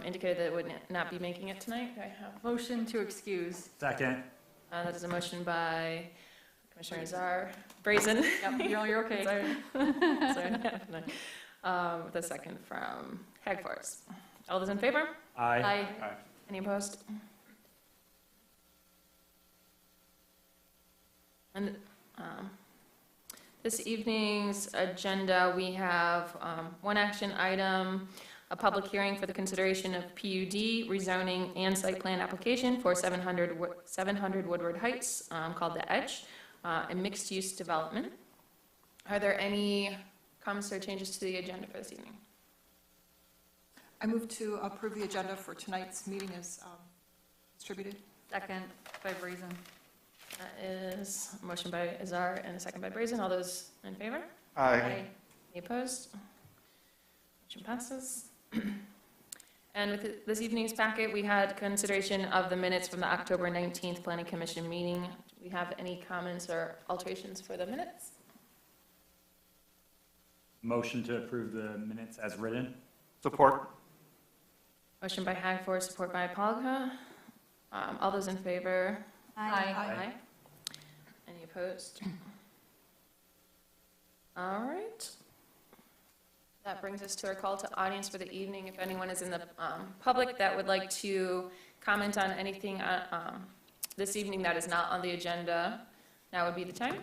indicated that it would not be making it tonight. Do I have Motion to excuse. Second. that is a motion by Commissioner Azar. Brazen. Yep, you're okay. Sorry. With a second from Hagfors. All those in favor? Aye. Aye. Any opposed? And this evening's agenda, we have one action item, a public hearing for the consideration of PUD, rezoning, and site plan application for 700 Woodward Heights, called The Edge, a mixed-use development. Are there any comments or changes to the agenda for this evening? I move to approve the agenda for tonight's meeting as distributed. Second by Brazen. That is a motion by Azar and a second by Brazen. All those in favor? Aye. Any opposed? Motion passes. And with this evening's packet, we had consideration of the minutes from the October 19th Planning Commission meeting. Do we have any comments or alterations for the minutes? Motion to approve the minutes as written. Support. Motion by Hagford, support by Polka. All those in favor? Aye. Any opposed? All right. That brings us to our call to audience for the evening. If anyone is in the public that would like to comment on anything this evening that is not on the agenda, now would be the time.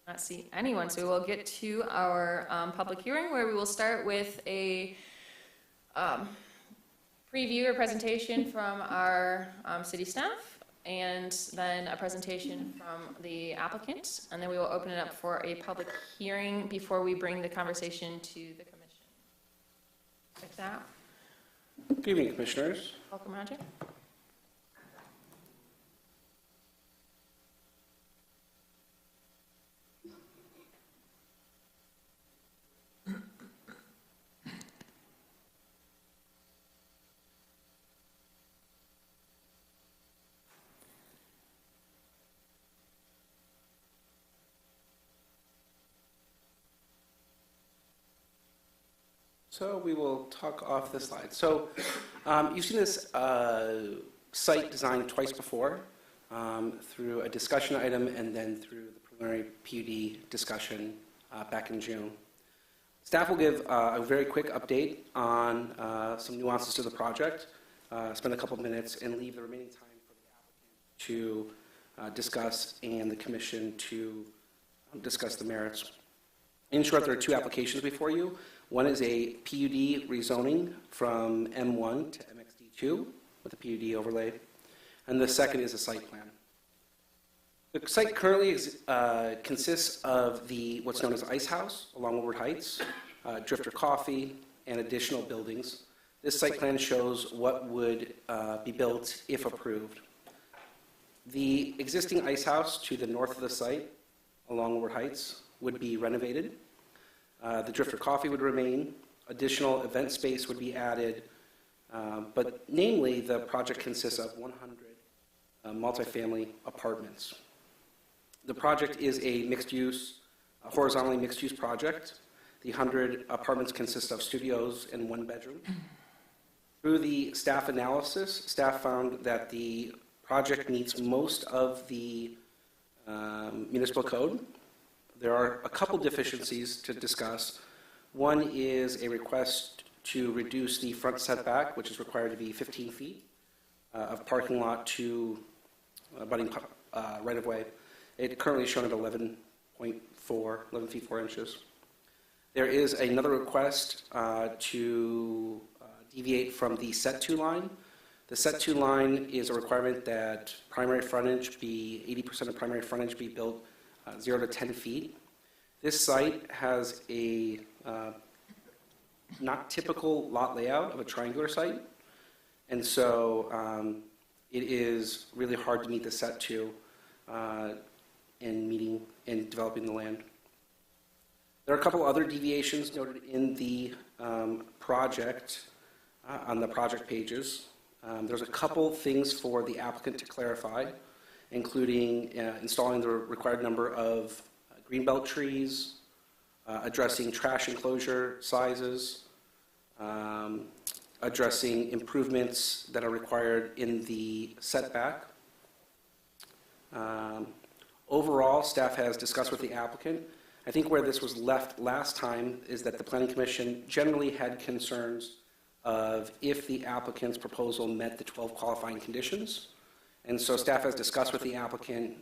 Not see anyone, so we will get to our public hearing, where we will start with a preview or presentation from our city staff, and then a presentation from the applicant, and then we will open it up for a public hearing before we bring the conversation to the commission. With that, Good evening, Commissioners. welcome, Roger. So we will talk off the slide. So you've seen this site design twice before, through a discussion item and then through the preliminary PUD discussion back in June. Staff will give a very quick update on some nuances to the project, spend a couple of minutes, and leave the remaining time for the applicant to discuss and the commission to discuss the merits. In short, there are two applications before you. One is a PUD rezoning from M1 to MXD2 with a PUD overlay, and the second is a site plan. The site currently consists of what's known as Ice House along Woodward Heights, Drifter Coffee, and additional buildings. This site plan shows what would be built if approved. The existing Ice House to the north of the site along Woodward Heights would be renovated. The Drifter Coffee would remain. Additional event space would be added. But namely, the project consists of 100 multifamily apartments. The project is a mixed-use, horizontally mixed-use project. The 100 apartments consist of studios and one bedroom. Through the staff analysis, staff found that the project meets most of the municipal code. There are a couple deficiencies to discuss. One is a request to reduce the front setback, which is required to be 15 feet of parking lot to abutting right-of-way. It currently is shown at 11 feet 4 inches. There is another request to deviate from the set-to line. The set-to line is a requirement that primary frontage be, 80% of primary frontage be built 0 to 10 feet. This site has a not typical lot layout of a triangular site, and so it is really hard to meet the set-to in developing the land. There are a couple other deviations noted in the project on the project pages. There's a couple things for the applicant to clarify, including installing the required number of greenbelt trees, addressing trash enclosure sizes, addressing improvements that are required in the setback. Overall, staff has discussed with the applicant. I think where this was left last time is that the Planning Commission generally had concerns of if the applicant's proposal met the 12 qualifying conditions. And so staff has discussed with the applicant.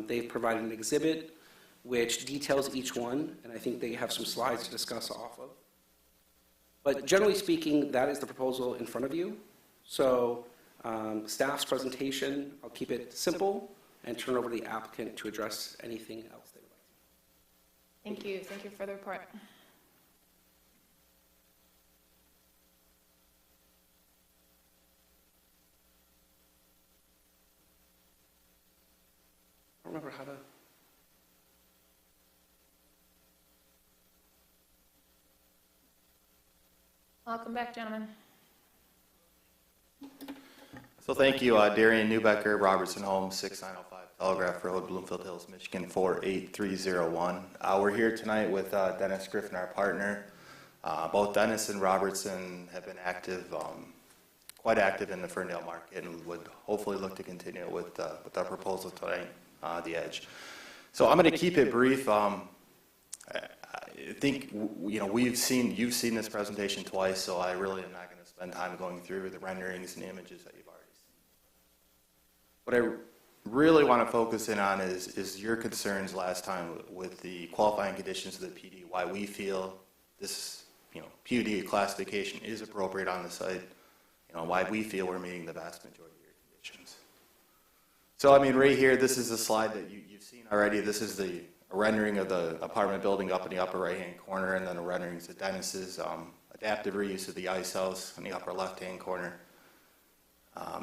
They've provided an exhibit which details each one, and I think they have some slides to discuss off of. But generally speaking, that is the proposal in front of you. So staff's presentation, I'll keep it simple and turn over to the applicant to address anything else they would like. Thank you. Thank you for the report. I don't remember how to. Welcome back, gentlemen. So thank you, Darian Newbecker, Robertson Homes, 6905 Telegraph Road, Bloomfield Hills, Michigan, 48301. We're here tonight with Dennis Griffin, our partner. Both Dennis and Robertson have been active, quite active in the Ferndale market, and would hopefully look to continue with our proposal tonight, The Edge. So I'm going to keep it brief. I think you've seen this presentation twice, so I really am not going to spend time going through the renderings and images that you've already seen. What I really want to focus in on is your concerns last time with the qualifying conditions of the PD, why we feel this PUD classification is appropriate on the site, why we feel we're meeting the vast majority of your conditions. So I mean, right here, this is a slide that you've seen already. This is a rendering of the apartment building up in the upper right-hand corner, and then a rendering of Dennis's adaptive reuse of the ice house in the upper left-hand corner.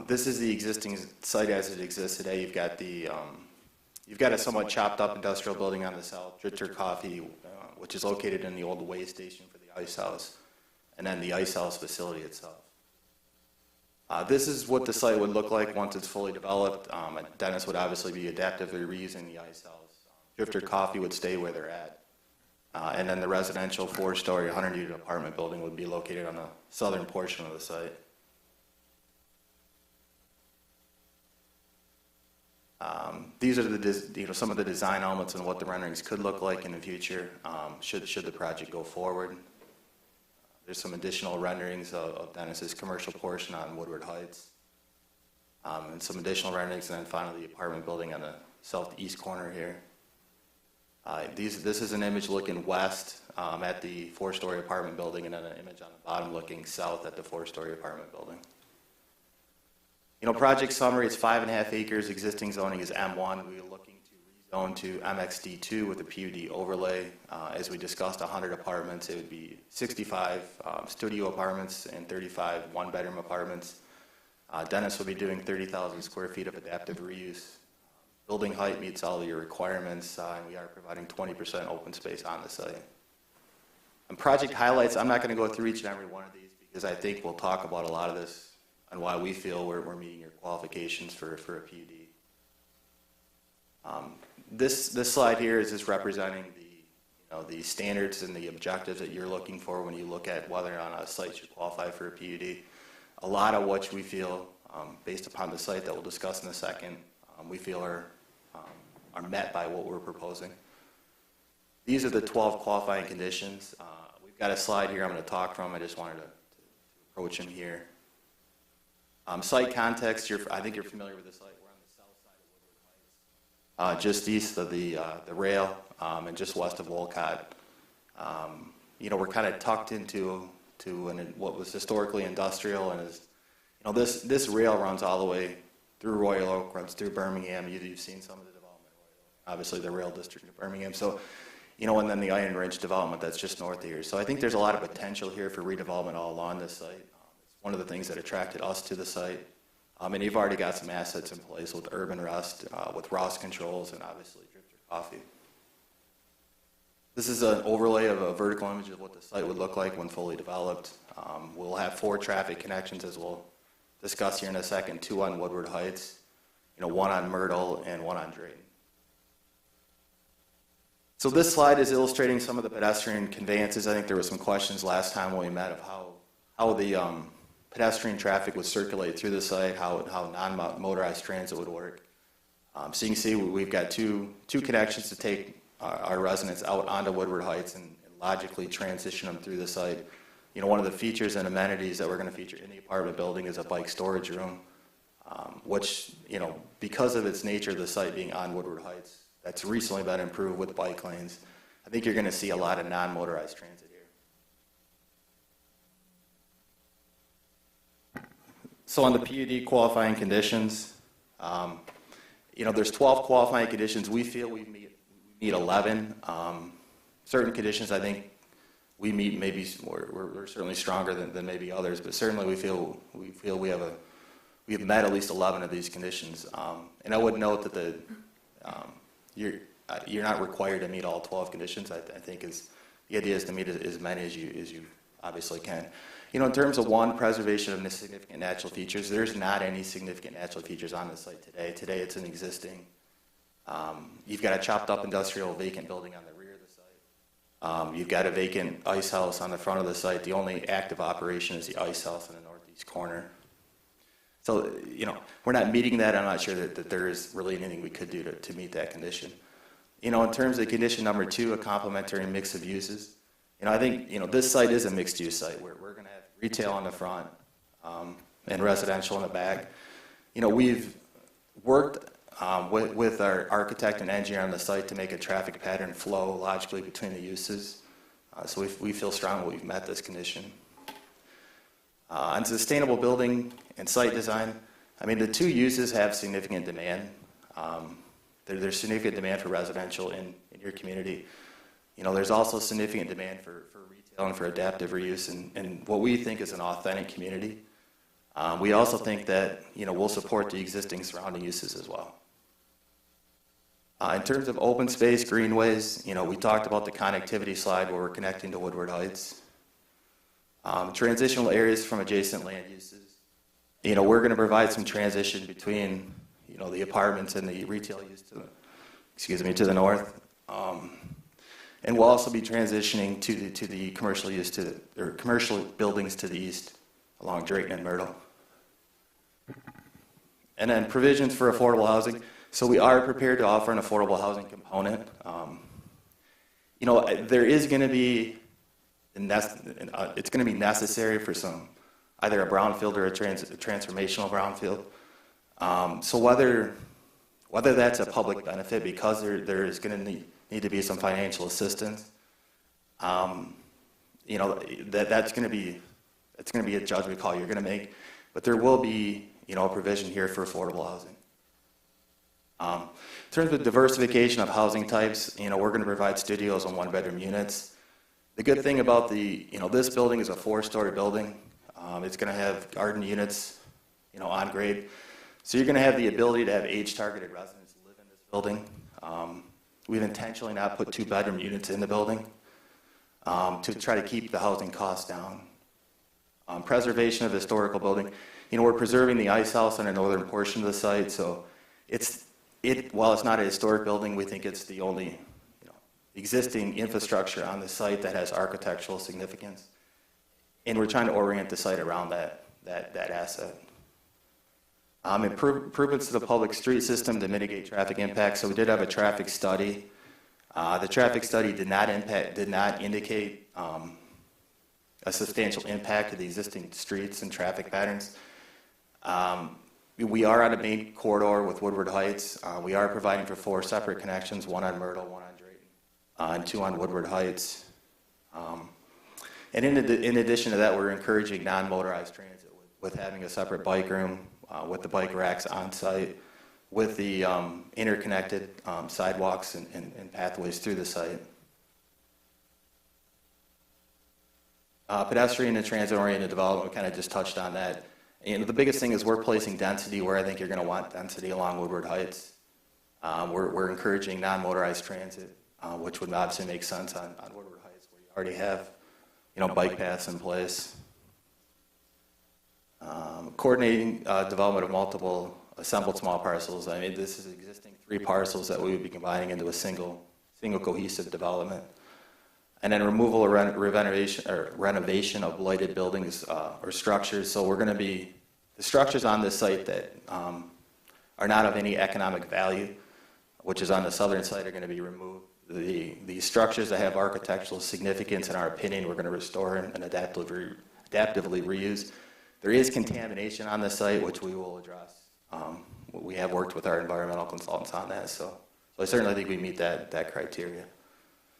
This is the existing site as it exists today. You've got a somewhat chopped up industrial building on the south, Dritter Coffee, which is located in the old way station for the ice house, and then the ice house facility itself. This is what the site would look like once it's fully developed. Dennis would obviously be adaptively reusing the ice house. Drifter Coffee would stay where they're at. And then the residential 4-story 100-unit apartment building would be located on the southern portion of the site. These are some of the design elements and what the renderings could look like in the future should the project go forward. There's some additional renderings of Dennis's commercial portion on Woodward Heights, and some additional renderings, and then finally the apartment building on the southeast corner here. This is an image looking west at the 4-story apartment building, and then an image on the bottom looking south at the 4-story apartment building. Project summary, it's 5.5 acres. Existing zoning is M1. We're looking to rezone to MXD2 with a PUD overlay. As we discussed, 100 apartments. It would be 65 studio apartments and 35 one-bedroom apartments. Dennis will be doing 30,000 square feet of adaptive reuse. Building height meets all of your requirements, and we are providing 20% open space on the site. And project highlights, I'm not going to go through each and every one of these because I think we'll talk about a lot of this and why we feel we're meeting your qualifications for a PUD. This slide here is just representing the standards and the objectives that you're looking for when you look at whether or not a site should qualify for a PUD. A lot of what we feel, based upon the site that we'll discuss in a second, we feel are met by what we're proposing. These are the 12 qualifying conditions. We've got a slide here I'm going to talk from. I just wanted to approach them here. Site context, I think you're familiar with the site. We're on the south side of Woodward Heights, just east of the rail, and just west of Wolcott. We're kind of tucked into what was historically industrial, and is, this rail runs all the way through Royal Oak, runs through Birmingham. You've seen some of the development in Royal Oak, obviously the rail district of Birmingham. So, and then the Iron Ridge development that's just north of here. So I think there's a lot of potential here for redevelopment all along this site. One of the things that attracted us to the site. And you've already got some assets in place with Urban Rust, with Ross Controls, and obviously Drifter Coffee. This is an overlay of a vertical image of what the site would look like when fully developed. We'll have 4 traffic connections, as we'll discuss here in a second, 2 on Woodward Heights, 1 on Myrtle, and 1 on Drayton. So this slide is illustrating some of the pedestrian conveyances. I think there were some questions last time when we met of how how the pedestrian traffic would circulate through the site, how non-motorized transit would work. So you can see we've got two connections to take our residents out onto Woodward Heights and logically transition them through the site. You know, one of the features and amenities that we're going to feature in the apartment building is a bike storage room, which, you know, because of its nature, the site being on Woodward Heights, that's recently been improved with bike lanes. I think you're going to see a lot of non-motorized transit here. So on the PUD qualifying conditions, you know, there's 12 qualifying conditions. We feel we meet 11. Certain conditions, I think, we meet maybe we're certainly stronger than maybe others, but certainly we feel we have met at least 11 of these conditions. And I would note that you're not required to meet all 12 conditions. I think the idea is to meet as many as you obviously can. You know, in terms of preservation of significant natural features, there's not any significant natural features on the site today. Today it's an existing. You've got a chopped up industrial vacant building on the rear of the site. You've got a vacant ice house on the front of the site. The only active operation is the ice house in the northeast corner. So, you know, we're not meeting that. I'm not sure that there is really anything we could do to meet that condition. You know, in terms of condition number 2, a complementary mix of uses, you know, I think, you know, this site is a mixed use site where we're going to have retail on the front and residential in the back. You know, we've worked with our architect and engineer on the site to make a traffic pattern flow logically between the uses. So we feel strongly we've met this condition. On sustainable building and site design, I mean, the 2 uses have significant demand. There's significant demand for residential in your community. You know, there's also significant demand for retail and for adaptive reuse and what we think is an authentic community. We also think that, you know, we'll support the existing surrounding uses as well. In terms of open space, greenways, you know, we talked about the connectivity slide where we're connecting to Woodward Heights. Transitional areas from adjacent land uses. You know, we're going to provide some transition between, you know, the apartments and the retail use to the north. And we'll also be transitioning to the commercial use or commercial buildings to the east along Drayton and Myrtle. And then provisions for affordable housing. So we are prepared to offer an affordable housing component. You know, there is going to be, it's going to be necessary for either a brownfield or a transformational brownfield. So whether that's a public benefit because there is going to need to be some financial assistance, you know, that's going to be a judgment call you're going to make. But there will be, you know, a provision here for affordable housing. In terms of diversification of housing types, you know, we're going to provide studios and 1-bedroom units. The good thing about you know, this building is a 4-story building. It's going to have garden units, you know, on grade. So you're going to have the ability to have age-targeted residents live in this building. We've intentionally not put 2-bedroom units in the building to try to keep the housing costs down. Preservation of the historical building. You know, we're preserving the ice house on the northern portion of the site, so while it's not a historic building, we think it's the only, you know, existing infrastructure on the site that has architectural significance. And we're trying to orient the site around that asset. Improvements to the public street system to mitigate traffic impacts. So we did have a traffic study. The traffic study did not indicate a substantial impact to the existing streets and traffic patterns. We are on a main corridor with Woodward Heights. We are providing for 4 separate connections, 1 on Myrtle, 1 on Drayton, and 2 on Woodward Heights. And in addition to that, we're encouraging non-motorized transit with having a separate bike room, with the bike racks on site, with the interconnected sidewalks and pathways through the site. Pedestrian and transit-oriented development, we kind of just touched on that. And the biggest thing is we're placing density where I think you're going to want density along Woodward Heights. We're encouraging non-motorized transit, which would obviously make sense on Woodward Heights, where you already have, you know, bike paths in place. Coordinating development of multiple assembled small parcels. I mean, this is existing 3 parcels that we would be combining into a single cohesive development. and then removal or renovation of blighted buildings or structures. So we're going to be, the structures on this site that are not of any economic value, which is on the southern side, are going to be removed. The structures that have architectural significance, in our opinion, we're going to restore and adaptively reuse. There is contamination on the site, which we will address. We have worked with our environmental consultants on that, so I certainly think we meet that criteria.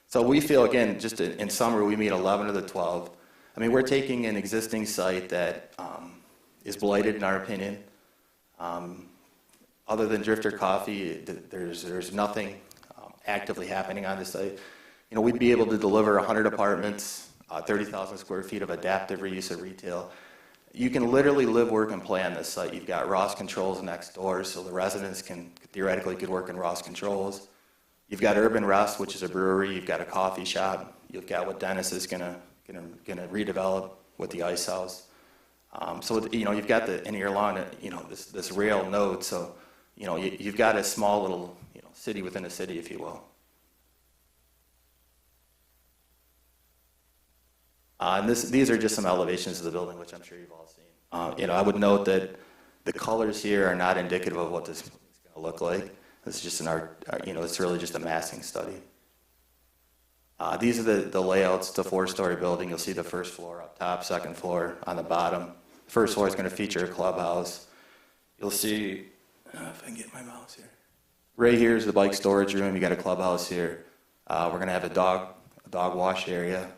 So we feel, again, just in summary, we meet 11 of the 12. I mean, we're taking an existing site that is blighted, in our opinion. Other than Drifter Coffee, there's nothing actively happening on the site. You know, we'd be able to deliver 100 apartments, 30,000 square feet of adaptive reuse of retail. You can literally live, work, and play on this site. You've got Ross Controls next door, so the residents can theoretically could work in Ross Controls. You've got Urban Rest, which is a brewery. You've got a coffee shop. You've got what Dennis is gonna redevelop with the ice house. So you know, you've got and you're along this rail node. So you know, you've got a small little city within a city, if you will. And these are just some elevations of the building, which I'm sure you've all seen. You know, I would note that the colors here are not indicative of what this is going to look like. It's just it's really just a massing study. These are the layouts. It's a 4-story building. You'll see the first floor up top, second floor on the bottom. The first floor is going to feature a clubhouse. You'll see, if I can get my mouse here. Right here is the bike storage room. You got a clubhouse here. We're going to have a dog wash area.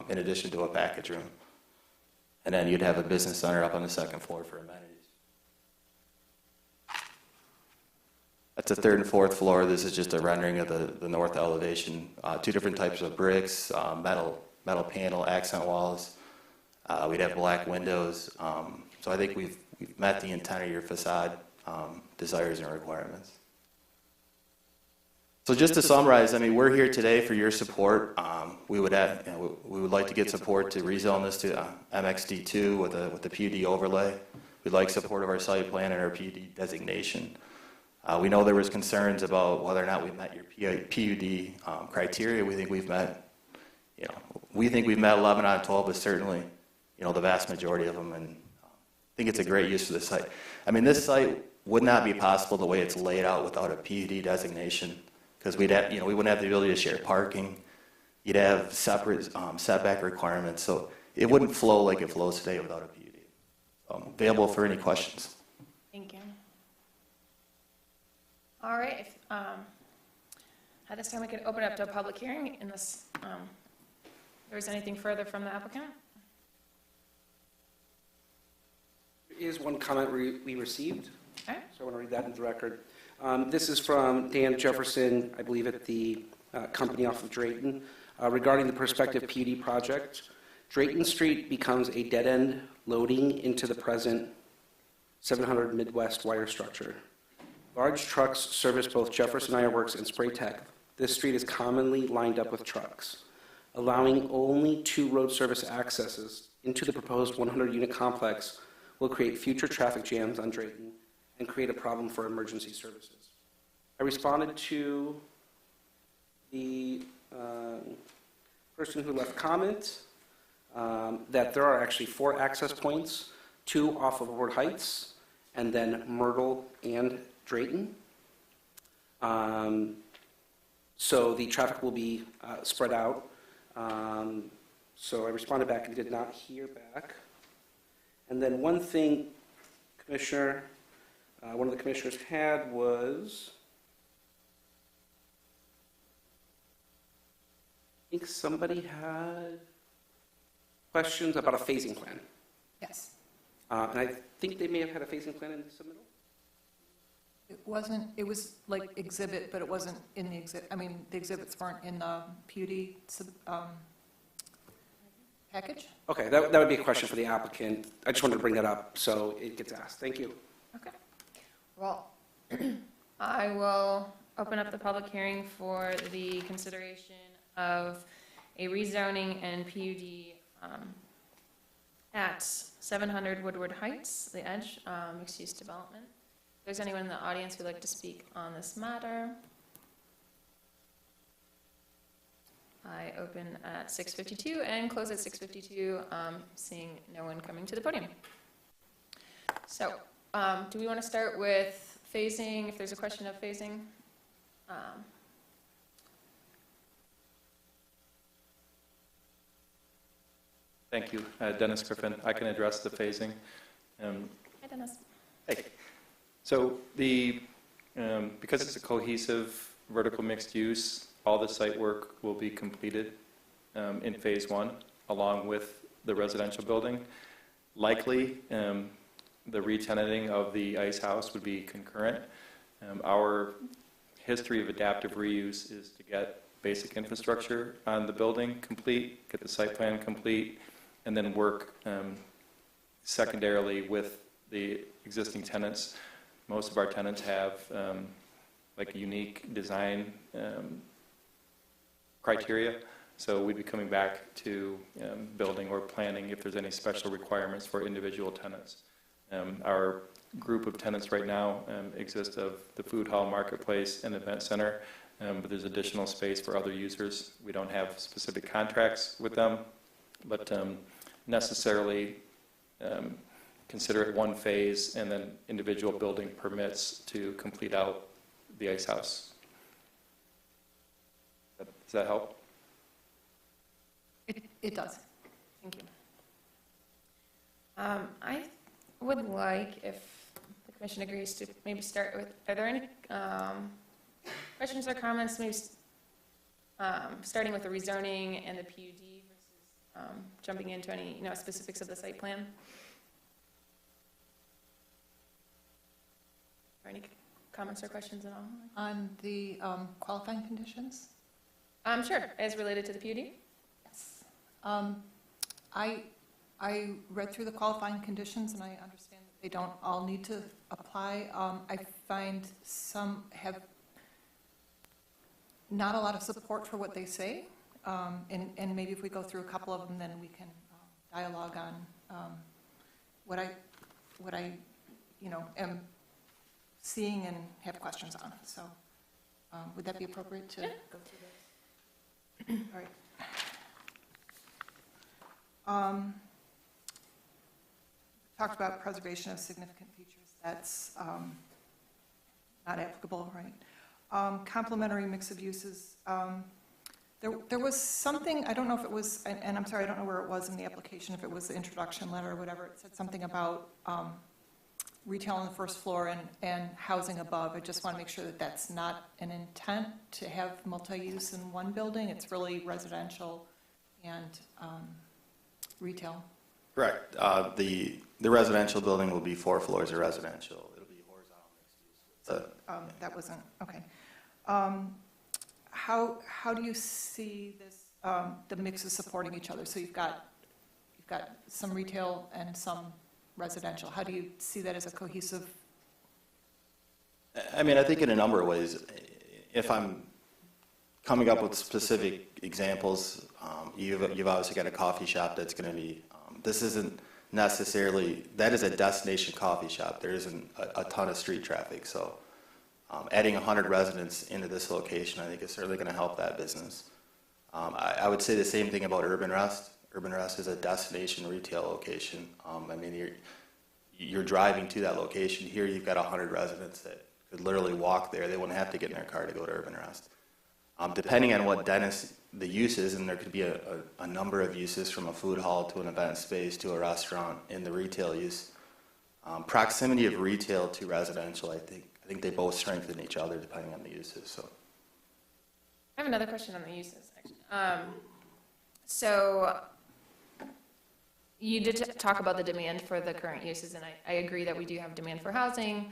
In addition to a package room. And then you'd have a business center up on the second floor for amenities. That's the third and fourth floor. This is just a rendering of the north elevation. 2 different types of bricks, metal panel, accent walls. We'd have black windows. So I think we've met the intent of your facade desires and requirements. So just to summarize, I mean, we're here today for your support. We would like to get support to rezone this to MXD2 with the PUD overlay. We'd like support of our site plan and our PUD designation. We know there was concerns about whether or not we met your PUD criteria. We think we've met, 11 out of 12, but certainly, the vast majority of them, and I think it's a great use for the site. I mean, this site would not be possible the way it's laid out without a PUD designation. Because we wouldn't have the ability to share parking. You'd have separate setback requirements. So it wouldn't flow like it flows today without a PUD. Available for any questions. Thank you. All right. At this time, we could open up to a public hearing unless there's anything further from the applicant. There is one comment we received, Okay. so I want to read that into the record. This is from Dan Jefferson, I believe at the company off of Drayton, regarding the prospective PUD project. Drayton Street becomes a dead-end loading into the present 700 Midwest wire structure. Large trucks service both Jefferson Ironworks and Spray Tech. This street is commonly lined up with trucks, allowing only 2 road service accesses into the proposed 100-unit complex will create future traffic jams on Drayton and create a problem for emergency services. I responded to the person who left comment that there are actually 4 access points, 2 off of Ward Heights, and then Myrtle and Drayton. So the traffic will be spread out. So I responded back and did not hear back. And then one thing, Commissioner, one of the commissioners had was, I think somebody had questions about a phasing plan. Yes. And I think they may have had a phasing plan in the submittal. It was like exhibit, but it wasn't in the exhibit. I mean, the exhibits weren't in the PUD package? Okay, that would be a question for the applicant. I just wanted to bring that up so it gets asked. Thank you. Okay. Well, I will open up the public hearing for the consideration of a rezoning and PUD at 700 Woodward Heights, the Edge, mixed-use development. If there's anyone in the audience who'd like to speak on this matter. I open at 6:52 and close at 6:52, seeing no one coming to the podium. So, do we want to start with phasing, if there's a question of phasing? Thank you. Dennis Griffin. I can address the phasing. Hi, Dennis. Hey. So because it's a cohesive vertical mixed use, all the site work will be completed in phase one, along with the residential building. Likely, the re-tenanting of the ice house would be concurrent. Our history of adaptive reuse is to get basic infrastructure on the building complete, get the site plan complete, and then work secondarily with the existing tenants. Most of our tenants have like a unique design criteria, so we'd be coming back to building or planning if there's any special requirements for individual tenants. Our group of tenants right now exists of the food hall, marketplace, and event center, but there's additional space for other users. We don't have specific contracts with them, but necessarily consider it one phase and then individual building permits to complete out the ice house. Does that help? It does. Thank you. I would like, if the commission agrees, to maybe start with, are there any questions or comments, maybe starting with the rezoning and the PUD versus jumping into any specifics of the site plan? Or any comments or questions at all? On the qualifying conditions? Sure, as related to the PUD? Yes. I read through the qualifying conditions, and I understand that they don't all need to apply. I find some have not a lot of support for what they say, and maybe if we go through a couple of them, then we can dialogue on what I am seeing and have questions on. So would that be appropriate to go through those? All right. Talked about preservation of significant features. That's not applicable, right? Complementary mix of uses. There was something, I don't know if it was, and I'm sorry, I don't know where it was in the application, if it was the introduction letter or whatever. It said something about retail on the first floor and housing above. I just want to make sure that that's not an intent to have multi-use in one building. It's really residential and retail. Correct. The residential building will be 4 floors of residential. It'll be horizontal mixed use. That wasn't, okay. How do you see this, the mixes supporting each other? So you've got some retail and some residential. How do you see that as a cohesive? I mean, I think in a number of ways. If I'm coming up with specific examples, you've obviously got a coffee shop that's going to be, this isn't necessarily, that is a destination coffee shop. There isn't a ton of street traffic. So adding 100 residents into this location, I think is certainly going to help that business. I would say the same thing about Urban Rest. Urban Rest is a destination retail location. I mean, you're driving to that location. Here you've got 100 residents that could literally walk there. They wouldn't have to get in their car to go to Urban Rest. Depending on what dentist the use is, and there could be a number of uses from a food hall to an event space to a restaurant in the retail use. Proximity of retail to residential, I think they both strengthen each other depending on the uses. So, I have another question on the uses, actually. So you did talk about the demand for the current uses, and I agree that we do have demand for housing.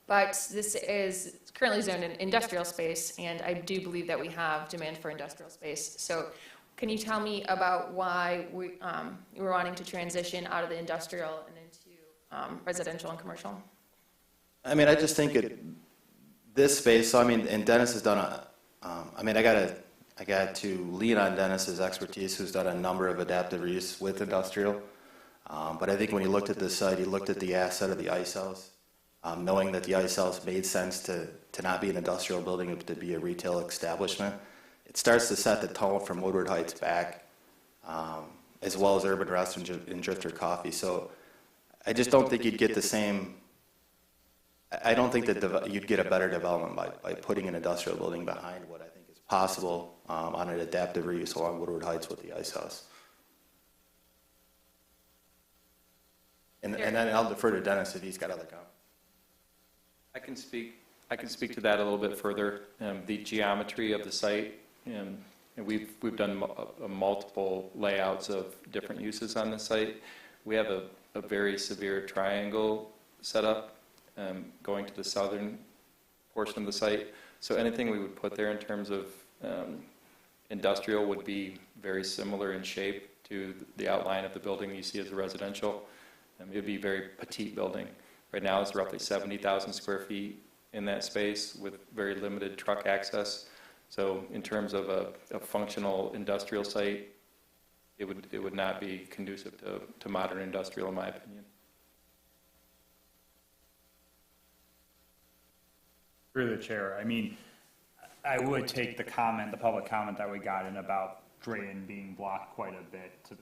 But this is currently zoned in industrial space, and I do believe that we have demand for industrial space. So can you tell me about why we're wanting to transition out of the industrial and into residential and commercial? I mean, I just think this space, so I mean, and Dennis has done I mean, I got to lean on Dennis's expertise, who's done a number of adaptive reuse with industrial. But I think when he looked at this site, he looked at the asset of the ice house. Knowing that the ice house made sense to not be an industrial building, but to be a retail establishment. it starts to set the tone from Woodward Heights back, as well as Urban Rest and Drifter Coffee. So I just don't think you'd get the same, I don't think that you'd get a better development by putting an industrial building behind what I think is possible on an adaptive reuse along Woodward Heights with the ice house. And then I'll defer to Dennis if he's got other comments. I can speak to that a little bit further. The geometry of the site, and we've done multiple layouts of different uses on the site. We have a very severe triangle setup going to the southern portion of the site. So anything we would put there in terms of industrial would be very similar in shape to the outline of the building you see as a residential. It would be a very petite building. Right now it's roughly 70,000 square feet in that space with very limited truck access. So in terms of a functional industrial site, it would not be conducive to modern industrial, in my opinion. Through the chair, I mean, I would take the public comment that we got in about Drayton being blocked quite a bit to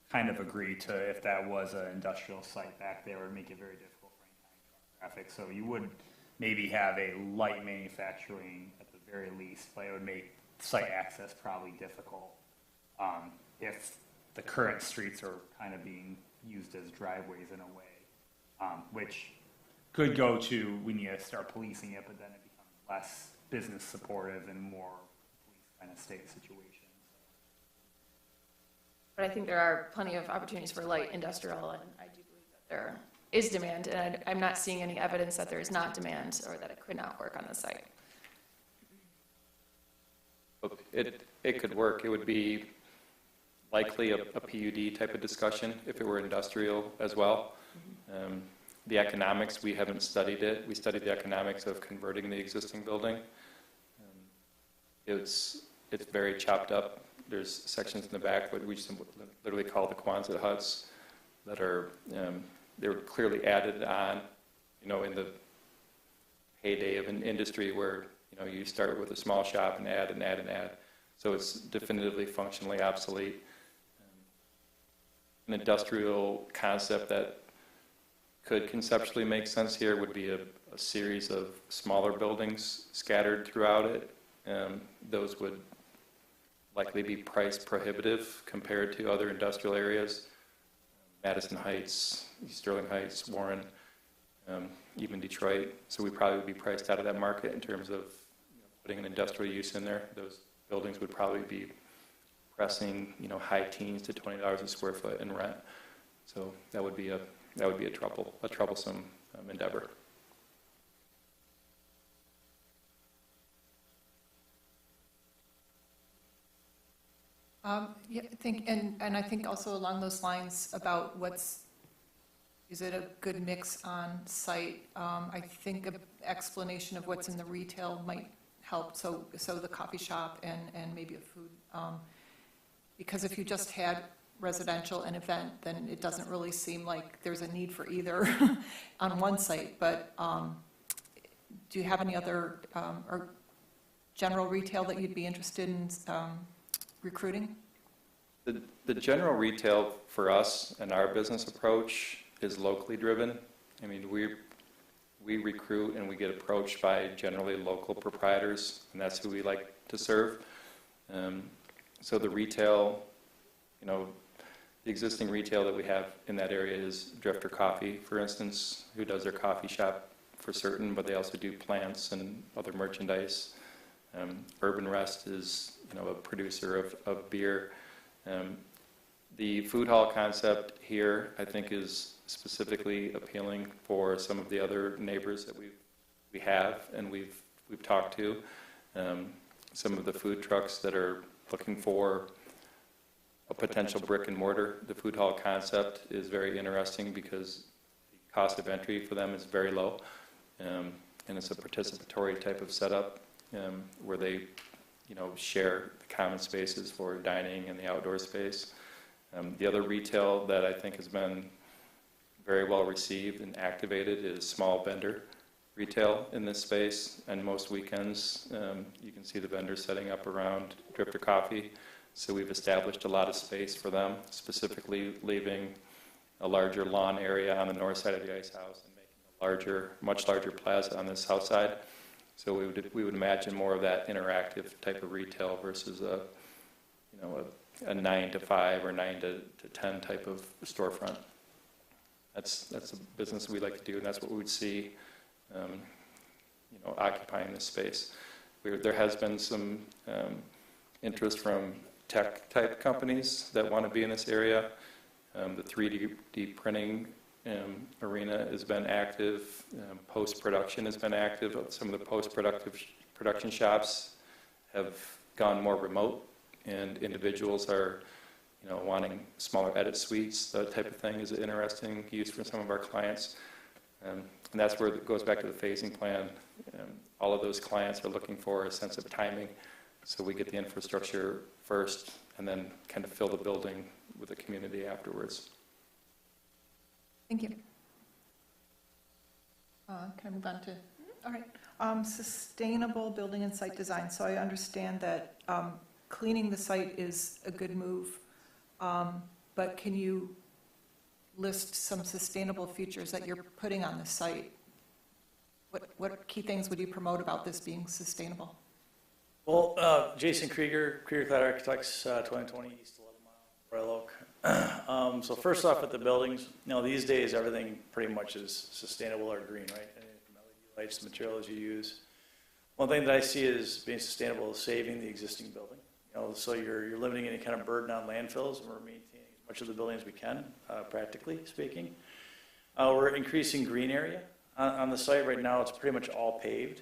kind of agree to if that was an industrial site back there, it would make it very difficult for any kind of truck traffic. So you would maybe have a light manufacturing at the very least, but it would make site access probably difficult if the current streets are kind of being used as driveways in a way, which could go to, we need to start policing it, but then it becomes less business supportive and more police kind of state situation. But I think there are plenty of opportunities for light industrial, and I do believe that there is demand, and I'm not seeing any evidence that there is not demand or that it could not work on the site. It could work. It would be likely a PUD type of discussion if it were industrial as well. The economics, we haven't studied it. We studied the economics of converting the existing building. It's very chopped up. There's sections in the back what we just literally call the Quonset huts that are they were clearly added on, in the heyday of an industry where you start with a small shop and add and add and add. So it's definitively functionally obsolete. An industrial concept that could conceptually make sense here would be a series of smaller buildings scattered throughout it. Those would likely be price prohibitive compared to other industrial areas. Madison Heights, Sterling Heights, Warren, even Detroit. So we probably would be priced out of that market in terms of putting an industrial use in there. Those buildings would probably be pressing high teens to $20 a square foot in rent. So that would be a troublesome endeavor. Yeah, I think, and I think also along those lines about is it a good mix on site? I think an explanation of what's in the retail might help, so the coffee shop and maybe a food, because if you just had residential and event, then it doesn't really seem like there's a need for either on one site, but do you have any other, or general retail that you'd be interested in recruiting? The general retail for us and our business approach is locally driven. I mean, we recruit and we get approached by generally local proprietors, and that's who we like to serve. So the retail, the existing retail that we have in that area is Drifter Coffee, for instance, who does their coffee shop for certain, but they also do plants and other merchandise. Urban Rest is, a producer of beer. The food hall concept here, I think, is specifically appealing for some of the other neighbors that we have and we've talked to. Some of the food trucks that are looking for a potential brick and mortar. The food hall concept is very interesting because the cost of entry for them is very low, and it's a participatory type of setup where they share the common spaces for dining and the outdoor space. The other retail that I think has been very well received and activated is Small Bender. retail in this space, and most weekends, you can see the vendors setting up around Drifter Coffee. So we've established a lot of space for them, specifically leaving a larger lawn area on the north side of the ice house and making a larger, much larger plaza on the south side. So we would imagine more of that interactive type of retail versus a 9 to 5 or 9 to 10 type of storefront. That's a business we like to do, and that's what we would see, occupying this space. There has been some interest from tech type companies that want to be in this area. The 3D printing arena has been active. Post-production has been active. Some of the production shops have gone more remote, and individuals are, wanting smaller edit suites. That type of thing is an interesting use for some of our clients. And that's where it goes back to the phasing plan. All of those clients are looking for a sense of timing, so we get the infrastructure first and then kind of fill the building with the community afterwards. Thank you. Can I move on to, all right. Sustainable building and site design. So I understand that cleaning the site is a good move, but can you list some sustainable features that you're putting on the site? What key things would you promote about this being sustainable? Well, Jason Krieger, Cloud Architects, 2020 East 11 Mile, Royal Oak. So first off, at the buildings, these days everything pretty much is sustainable or green, right? Anything from LED lights, the materials you use. One thing that I see as being sustainable is saving the existing building. So you're limiting any kind of burden on landfills, and we're maintaining as much of the building as we can, practically speaking. We're increasing green area on the site. Right now, it's pretty much all paved.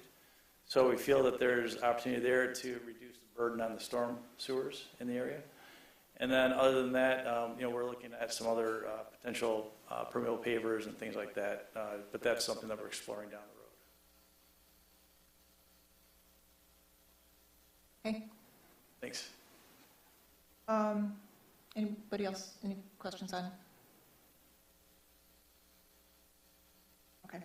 So we feel that there's opportunity there to reduce the burden on the storm sewers in the area. And then other than that, we're looking at some other potential permeable pavers and things like that. But that's something that we're exploring down the road. Okay. Thanks. Anybody else? Any questions on? Okay.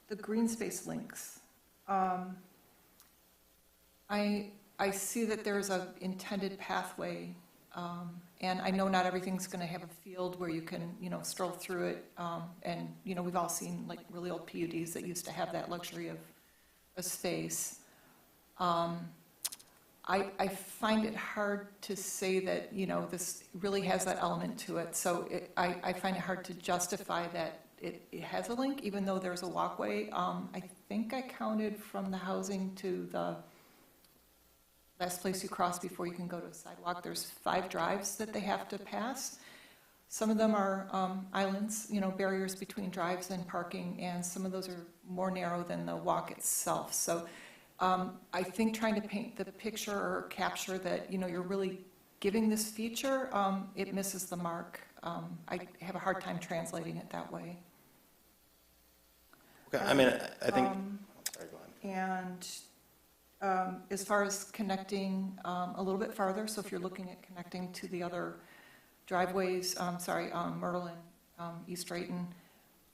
The green space links. I see that there's an intended pathway, and I know not everything's going to have a field where you can, stroll through it. And we've all seen like really old PUDs that used to have that luxury of a space. I find it hard to say that, this really has that element to it. So I find it hard to justify that it has a link, even though there's a walkway. I think I counted from the housing to the last place you cross before you can go to a sidewalk. There's 5 drives that they have to pass. Some of them are islands, barriers between drives and parking, and some of those are more narrow than the walk itself. So I think trying to paint the picture or capture that, you're really giving this feature, it misses the mark. I have a hard time translating it that way. Okay, I think, sorry, go ahead. And as far as connecting a little bit farther, so if you're looking at connecting to the other driveways, Myrtle and East Drayton,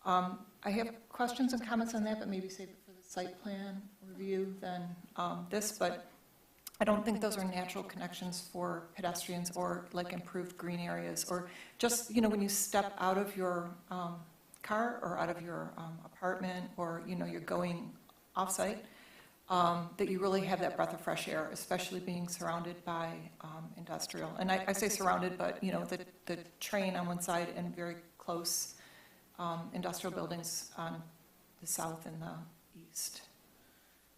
I have questions and comments on that, but maybe save it for the site plan review than this, but I don't think those are natural connections for pedestrians or like improved green areas, or just, when you step out of your car or out of your apartment, or, you're going off-site, that you really have that breath of fresh air, especially being surrounded by industrial. And I say surrounded, but, the train on one side and very close industrial buildings on the south and the east.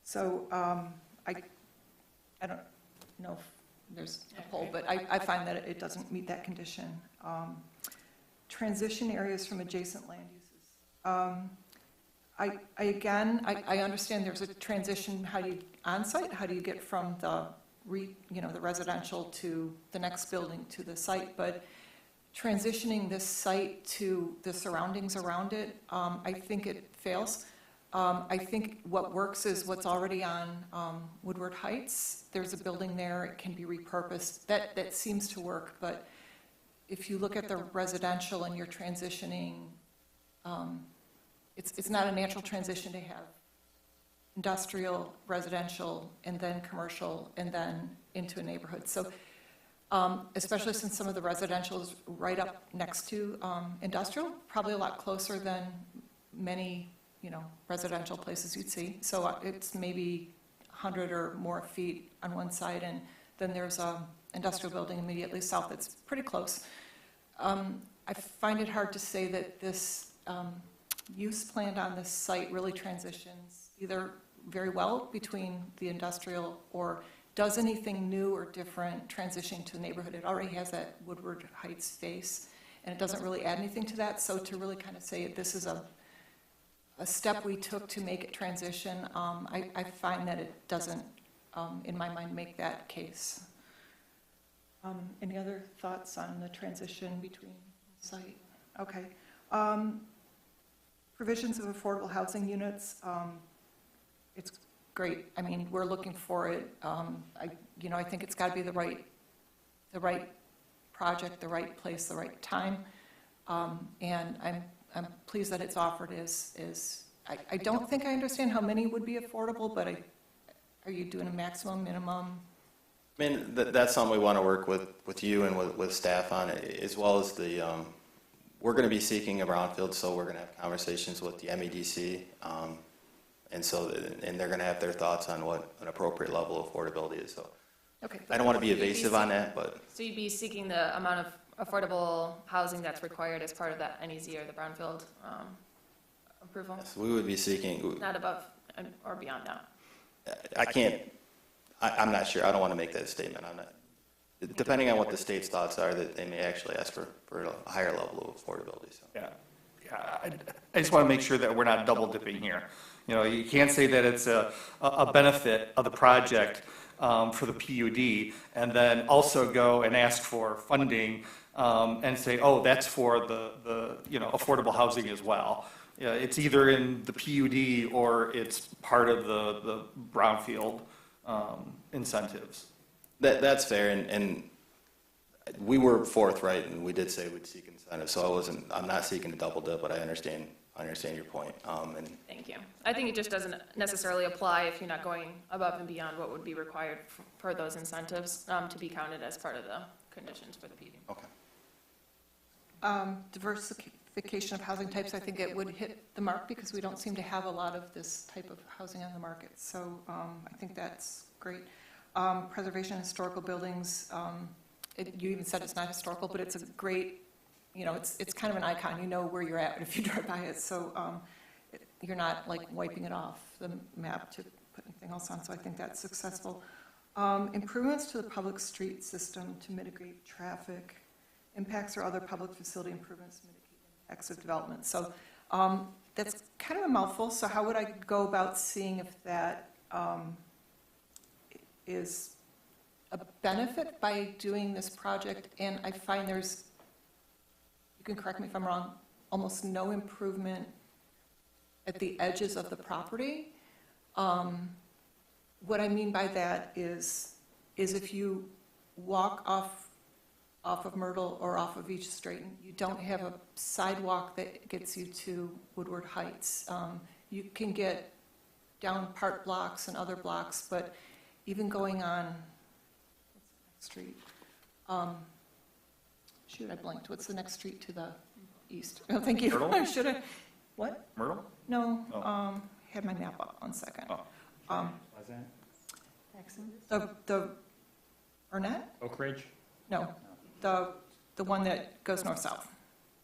So I don't know if there's a poll, but I find that it doesn't meet that condition. Transition areas from adjacent land uses. I understand there's a transition. How do you on-site? How do you get from the residential to the next building to the site? But transitioning this site to the surroundings around it, I think it fails. I think what works is what's already on Woodward Heights. There's a building there. It can be repurposed. That seems to work. But if you look at the residential and you're transitioning it's not a natural transition to have industrial, residential, and then commercial, and then into a neighborhood. So especially since some of the residential is right up next to industrial, probably a lot closer than many, residential places you'd see. So it's maybe 100 or more feet on one side, and then there's an industrial building immediately south that's pretty close. I find it hard to say that this use planned on this site really transitions either very well between the industrial or does anything new or different transitioning to the neighborhood. It already has that Woodward Heights face, and it doesn't really add anything to that. So to really kind of say this is a step we took to make it transition, I find that it doesn't, in my mind, make that case. Any other thoughts on the transition between site? Okay. Provisions of affordable housing units, it's great. I mean, we're looking for it. I think it's got to be the right project, the right place, the right time. And I'm pleased that it's offered I don't think I understand how many would be affordable, but are you doing a maximum, minimum? I mean, that's something we want to work with you and with staff on, as well as we're going to be seeking a brownfield, so we're going to have conversations with the MEDC, and they're going to have their thoughts on what an appropriate level of affordability is. So Okay. I don't want to be evasive on that, but So you'd be seeking the amount of affordable housing that's required as part of that NEZ or the brownfield approval? yes, we would be seeking. Not above or beyond that? I can't. I'm not sure. I don't want to make that statement on that. Depending on what the state's thoughts are, that they may actually ask for a higher level of affordability. So. Yeah, I just want to make sure that we're not double dipping here. You can't say that it's a benefit of the project for the PUD and then also go and ask for funding and say, oh, that's for the affordable housing as well. It's either in the PUD or it's part of the brownfield incentives. That's fair, and we were forthright, and we did say we'd seek incentives. So I'm not seeking a double dip, but I understand your point. Thank you. I think it just doesn't necessarily apply if you're not going above and beyond what would be required for those incentives to be counted as part of the conditions for the PD. Okay. Diversification of housing types, I think it would hit the mark because we don't seem to have a lot of this type of housing on the market. So I think that's great. Preservation of historical buildings, you even said it's not historical, but it's a great, it's kind of an icon. You know where you're at if you drive by it. So you're not like wiping it off the map to put anything else on. So I think that's successful. Improvements to the public street system to mitigate traffic impacts or other public facility improvements to mitigate impacts of development. So that's kind of a mouthful. So how would I go about seeing if that is a benefit by doing this project? And I find there's, you can correct me if I'm wrong, almost no improvement at the edges of the property. What I mean by that is if you walk off of Myrtle or off of East Straighten, you don't have a sidewalk that gets you to Woodward Heights. You can get down Park blocks and other blocks, but even going on, what's the next street? Shoot, I blanked. What's the next street to the east? Oh, thank you. Myrtle? Should I? What? Myrtle? No, Oh. had my map up, 1 second. Oh. The Arnett? Oak Ridge? No, the one that goes north-south.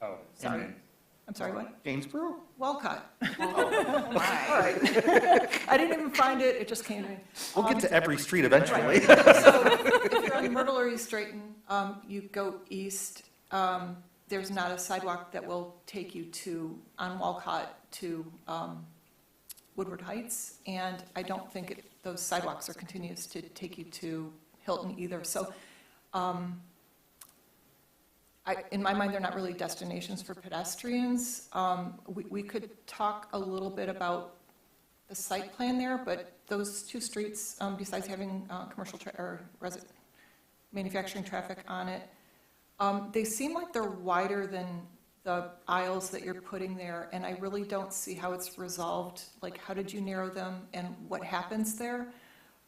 Oh, Sorry. Indian. I'm sorry, what? Gainsborough? Walcott. All right. I didn't even find it, it just came to me. We'll get to every street eventually. So if you're on Myrtle or East Straighten, you go east, there's not a sidewalk that will take you on Walcott to Woodward Heights, and I don't think those sidewalks are continuous to take you to Hilton either. So in my mind, they're not really destinations for pedestrians. We could talk a little bit about the site plan there, but those two streets, besides having commercial or manufacturing traffic on it, they seem like they're wider than the aisles that you're putting there, and I really don't see how it's resolved, like, how did you narrow them and what happens there?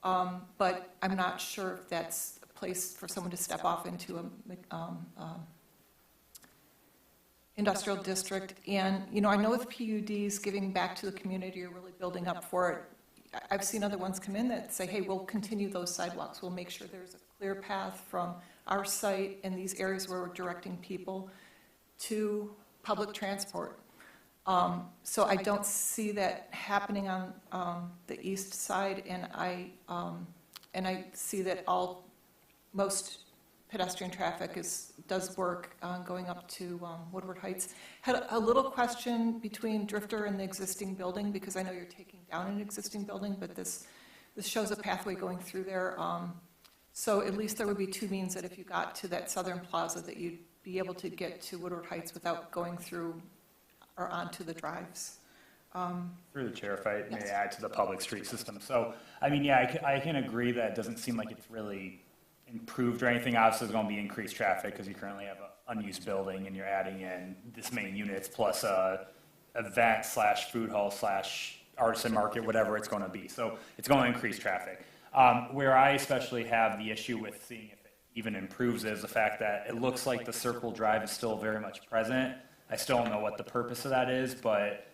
But I'm not sure if that's a place for someone to step off into a industrial district. And, you know, I know with PUDs, giving back to the community or really building up for it, I've seen other ones come in that say, hey, we'll continue those sidewalks. We'll make sure there's a clear path from our site and these areas where we're directing people to public transport. So I don't see that happening on the east side, and I see that most pedestrian traffic does work going up to Woodward Heights. Had a little question between Drifter and the existing building, because I know you're taking down an existing building, but this shows a pathway going through there. So at least there would be two means that if you got to that southern plaza, that you'd be able to get to Woodward Heights without going through or onto the drives. Through the chair, if I may Yes. add to the public street system. So, I mean, yeah, I can agree that it doesn't seem like it's really improved or anything. Obviously, there's going to be increased traffic because you currently have an unused building and you're adding in this many units plus a event / food hall / artisan market, whatever it's going to be. So it's going to increase traffic. Where I especially have the issue with seeing if it even improves is the fact that it looks like the Circle Drive is still very much present. I still don't know what the purpose of that is, but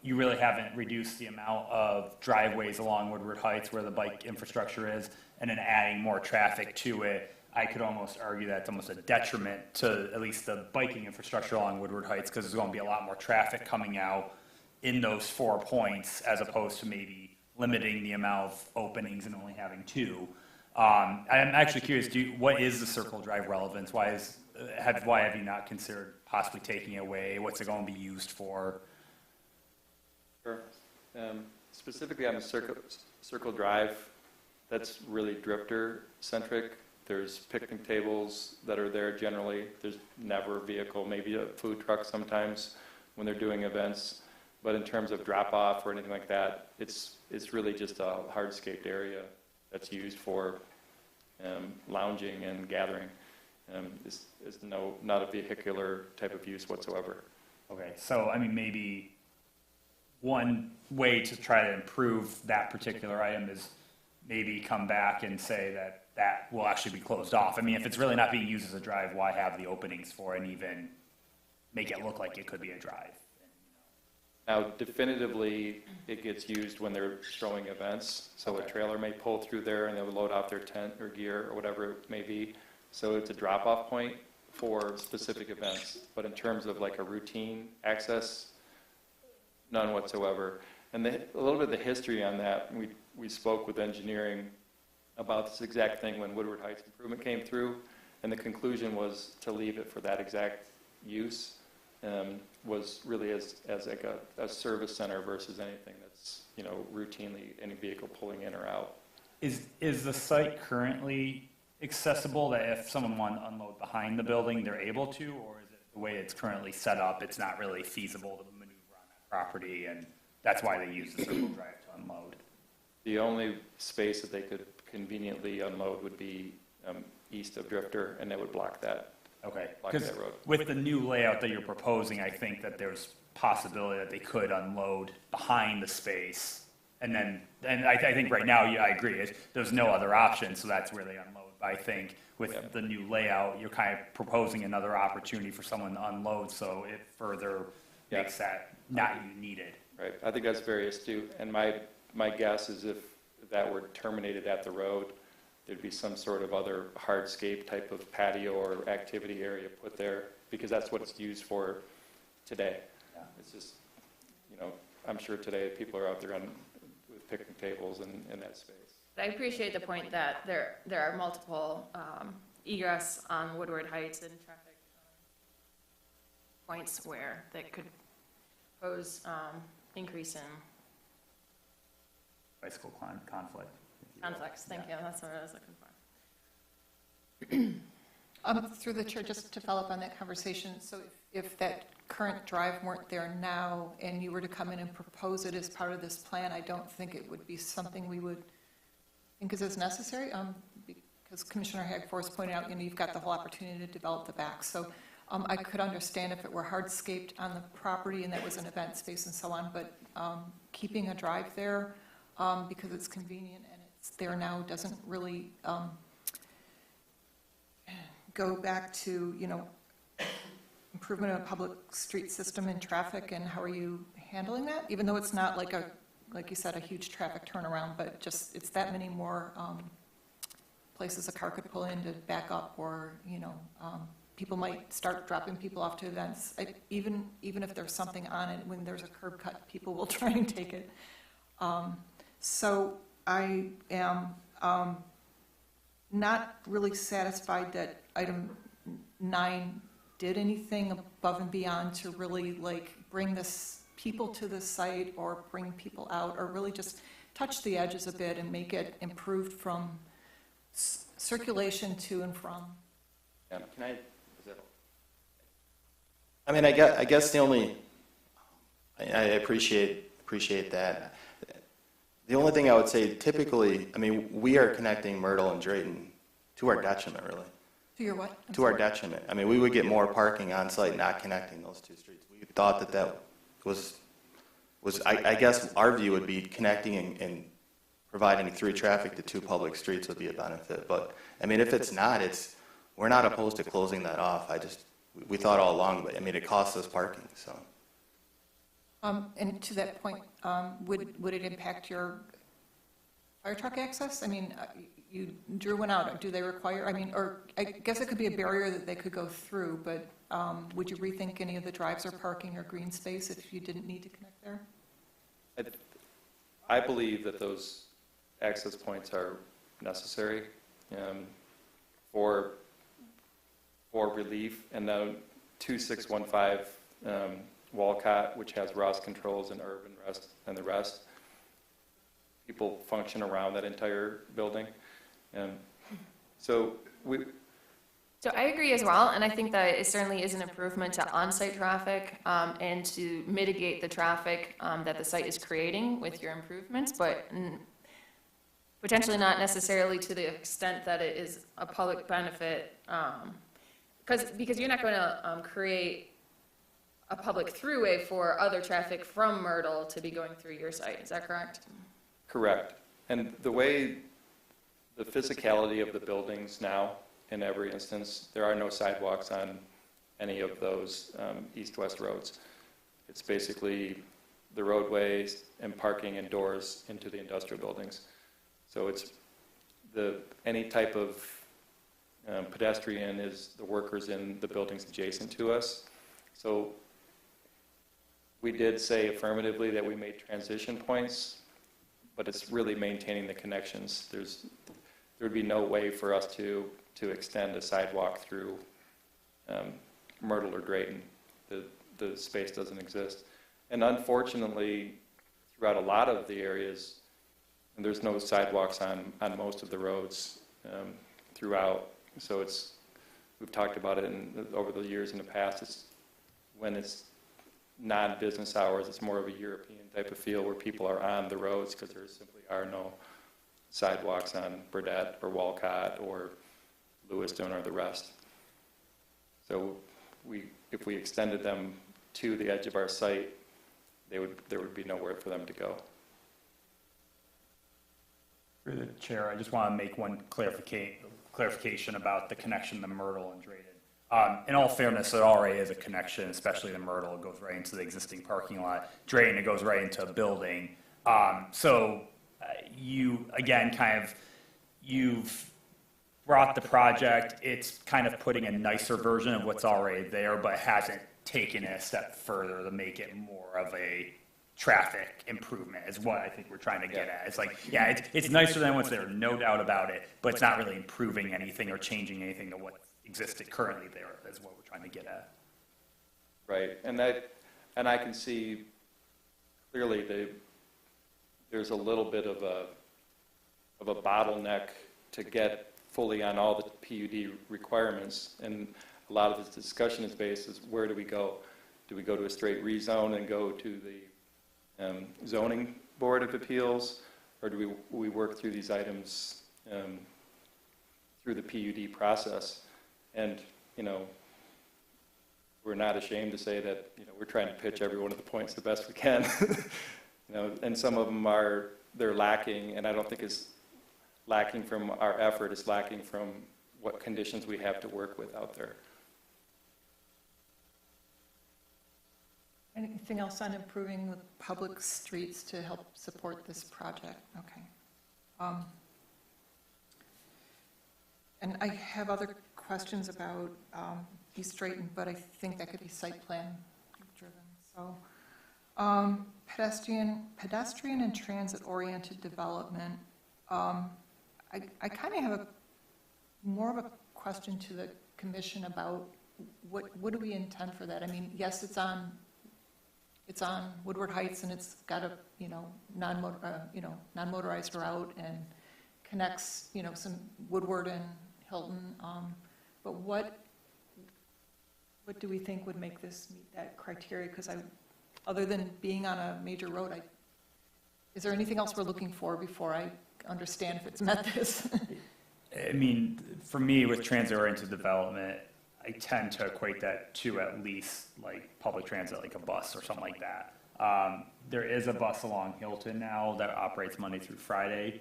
you really haven't reduced the amount of driveways along Woodward Heights where the bike infrastructure is, and then adding more traffic to it. I could almost argue that it's almost a detriment to at least the biking infrastructure along Woodward Heights, because there's going to be a lot more traffic coming out in those 4 points as opposed to maybe limiting the amount of openings and only having 2. I'm actually curious, what is the Circle Drive relevance? Why have you not considered possibly taking it away? What's it going to be used for? Sure. Specifically on the Circle Drive, that's really drifter-centric. There's picnic tables that are there generally. There's never a vehicle, maybe a food truck sometimes when they're doing events. But in terms of drop-off or anything like that, it's really just a hardscaped area that's used for lounging and gathering. It's not a vehicular type of use whatsoever. Okay, so I mean, maybe one way to try to improve that particular item is maybe come back and say that will actually be closed off. I mean, if it's really not being used as a drive, why have the openings for it and even make it look like it could be a drive? Now, definitively, it gets used when they're throwing events. So a trailer may pull through there and they'll load off their tent or gear or whatever it may be. So it's a drop-off point for specific events. But in terms of like a routine access, none whatsoever. And a little bit of the history on that, we spoke with engineering about this exact thing when Woodward Heights Improvement came through, and the conclusion was to leave it for that exact use, was really as like a service center versus anything that's, you know, routinely any vehicle pulling in or out. Is the site currently accessible that if someone wanted to unload behind the building, they're able to, or is it the way it's currently set up, it's not really feasible to maneuver on that property, and that's why they use the Circle Drive to unload? The only space that they could conveniently unload would be east of Drifter, and they would block that. Okay, Block because that road. with the new layout that you're proposing, I think that there's possibility that they could unload behind the space. And I think right now, yeah, I agree, there's no other option, so that's where they unload. But I think with the new layout, you're kind of proposing another opportunity for someone to unload, so it further makes that not needed. Right, I think that's very astute, and my guess is if that were terminated at the road, there'd be some sort of other hardscape type of patio or activity area put there, because that's what it's used for today. Yeah. It's just, you know, I'm sure today people are out there with picnic tables in that space. I appreciate the point that there are multiple egress on Woodward Heights and traffic points where that could pose increase in Bicycle conflict. conflicts. Thank you, that's what I was looking for. Through the chair, just to follow up on that conversation, so if that current drive weren't there now and you were to come in and propose it as part of this plan, I don't think it would be something we would think is as necessary, because Commissioner Hagforth pointed out, you know, you've got the whole opportunity to develop the back. So I could understand if it were hardscaped on the property and that was an event space and so on, but keeping a drive there, because it's convenient and it's there now, doesn't really go back to, improvement of public street system and traffic, and how are you handling that? Even though it's not like you said, a huge traffic turnaround, but just, it's that many more places a car could pull in to back up, or, people might start dropping people off to events. Even if there's something on it, when there's a curb cut, people will try and take it. So I am not really satisfied that item 9 did anything above and beyond to really bring people to the site, or bring people out, or really just touch the edges a bit and make it improved from circulation to and from. Yeah. Can I? I mean, I guess the only, I appreciate that. The only thing I would say, typically, I mean, we are connecting Myrtle and Drayton to our detriment, really. To your what? To our detriment. I mean, we would get more parking on site not connecting those two streets. We thought that was I guess our view would be connecting and providing through traffic to 2 public streets would be a benefit. But, I mean, if it's not, we're not opposed to closing that off. We thought all along, but I mean, it costs us parking, so. And to that point, would it impact your fire truck access? I mean, you drew one out. Do they require, I mean, or I guess it could be a barrier that they could go through, but would you rethink any of the drives or parking or green space if you didn't need to connect there? I believe that those access points are necessary for relief. And now 2615 Walcott, which has Ross Controls and Urban Rest and the rest, people function around that entire building. So I agree as well, and I think that it certainly is an improvement to on-site traffic and to mitigate the traffic that the site is creating with your improvements, but potentially not necessarily to the extent that it is a public benefit, because you're not going to create a public throughway for other traffic from Myrtle to be going through your site. Is that correct? correct. And the way the physicality of the buildings now, in every instance, there are no sidewalks on any of those east-west roads. It's basically the roadways and parking and doors into the industrial buildings. So it's any type of pedestrian is the workers in the buildings adjacent to us. So we did say affirmatively that we made transition points, but it's really maintaining the connections. There would be no way for us to extend a sidewalk through Myrtle or Drayton. The space doesn't exist. And unfortunately, throughout a lot of the areas, there's no sidewalks on most of the roads throughout. So we've talked about it over the years in the past. When it's non-business hours, it's more of a European type of feel where people are on the roads because there simply are no sidewalks on Burdett or Walcott or Lewiston or the rest. So if we extended them to the edge of our site, there would be nowhere for them to go. Through the chair, I just want to make one clarification about the connection to Myrtle and Drayton. In all fairness, it already is a connection, especially the Myrtle. It goes right into the existing parking lot. Drayton, it goes right into a building. So you, again, you've brought the project. It's kind of putting a nicer version of what's already there, but hasn't taken it a step further to make it more of a traffic improvement is what I think we're trying to get at. It's like, yeah, it's nicer than what's there, no doubt about it, but it's not really improving anything or changing anything to what existed currently there is what we're trying to get at. Right, and I can see clearly there's a little bit of a bottleneck to get fully on all the PUD requirements, and a lot of this discussion is based is where do we go? Do we go to a straight rezone and go to the zoning board of appeals, or do we work through these items through the PUD process? And we're not ashamed to say that, we're trying to pitch every one of the points the best we can. And some of them they're lacking, and I don't think it's lacking from our effort, it's lacking from what conditions we have to work with out there. Anything else on improving the public streets to help support this project? Okay. And I have other questions about East Drayton, but I think that could be site plan driven. So pedestrian and transit-oriented development. I kind of have more of a question to the commission about what do we intend for that? I mean, yes, it's on Woodward Heights, and it's got a, non-motorized route and connects, some Woodward and Hilton. But what do we think would make this meet that criteria? Because other than being on a major road, is there anything else we're looking for before I understand if it's met this? I mean, for me, with transit-oriented development, I tend to equate that to at least like public transit, like a bus or something like that. There is a bus along Hilton now that operates Monday through Friday.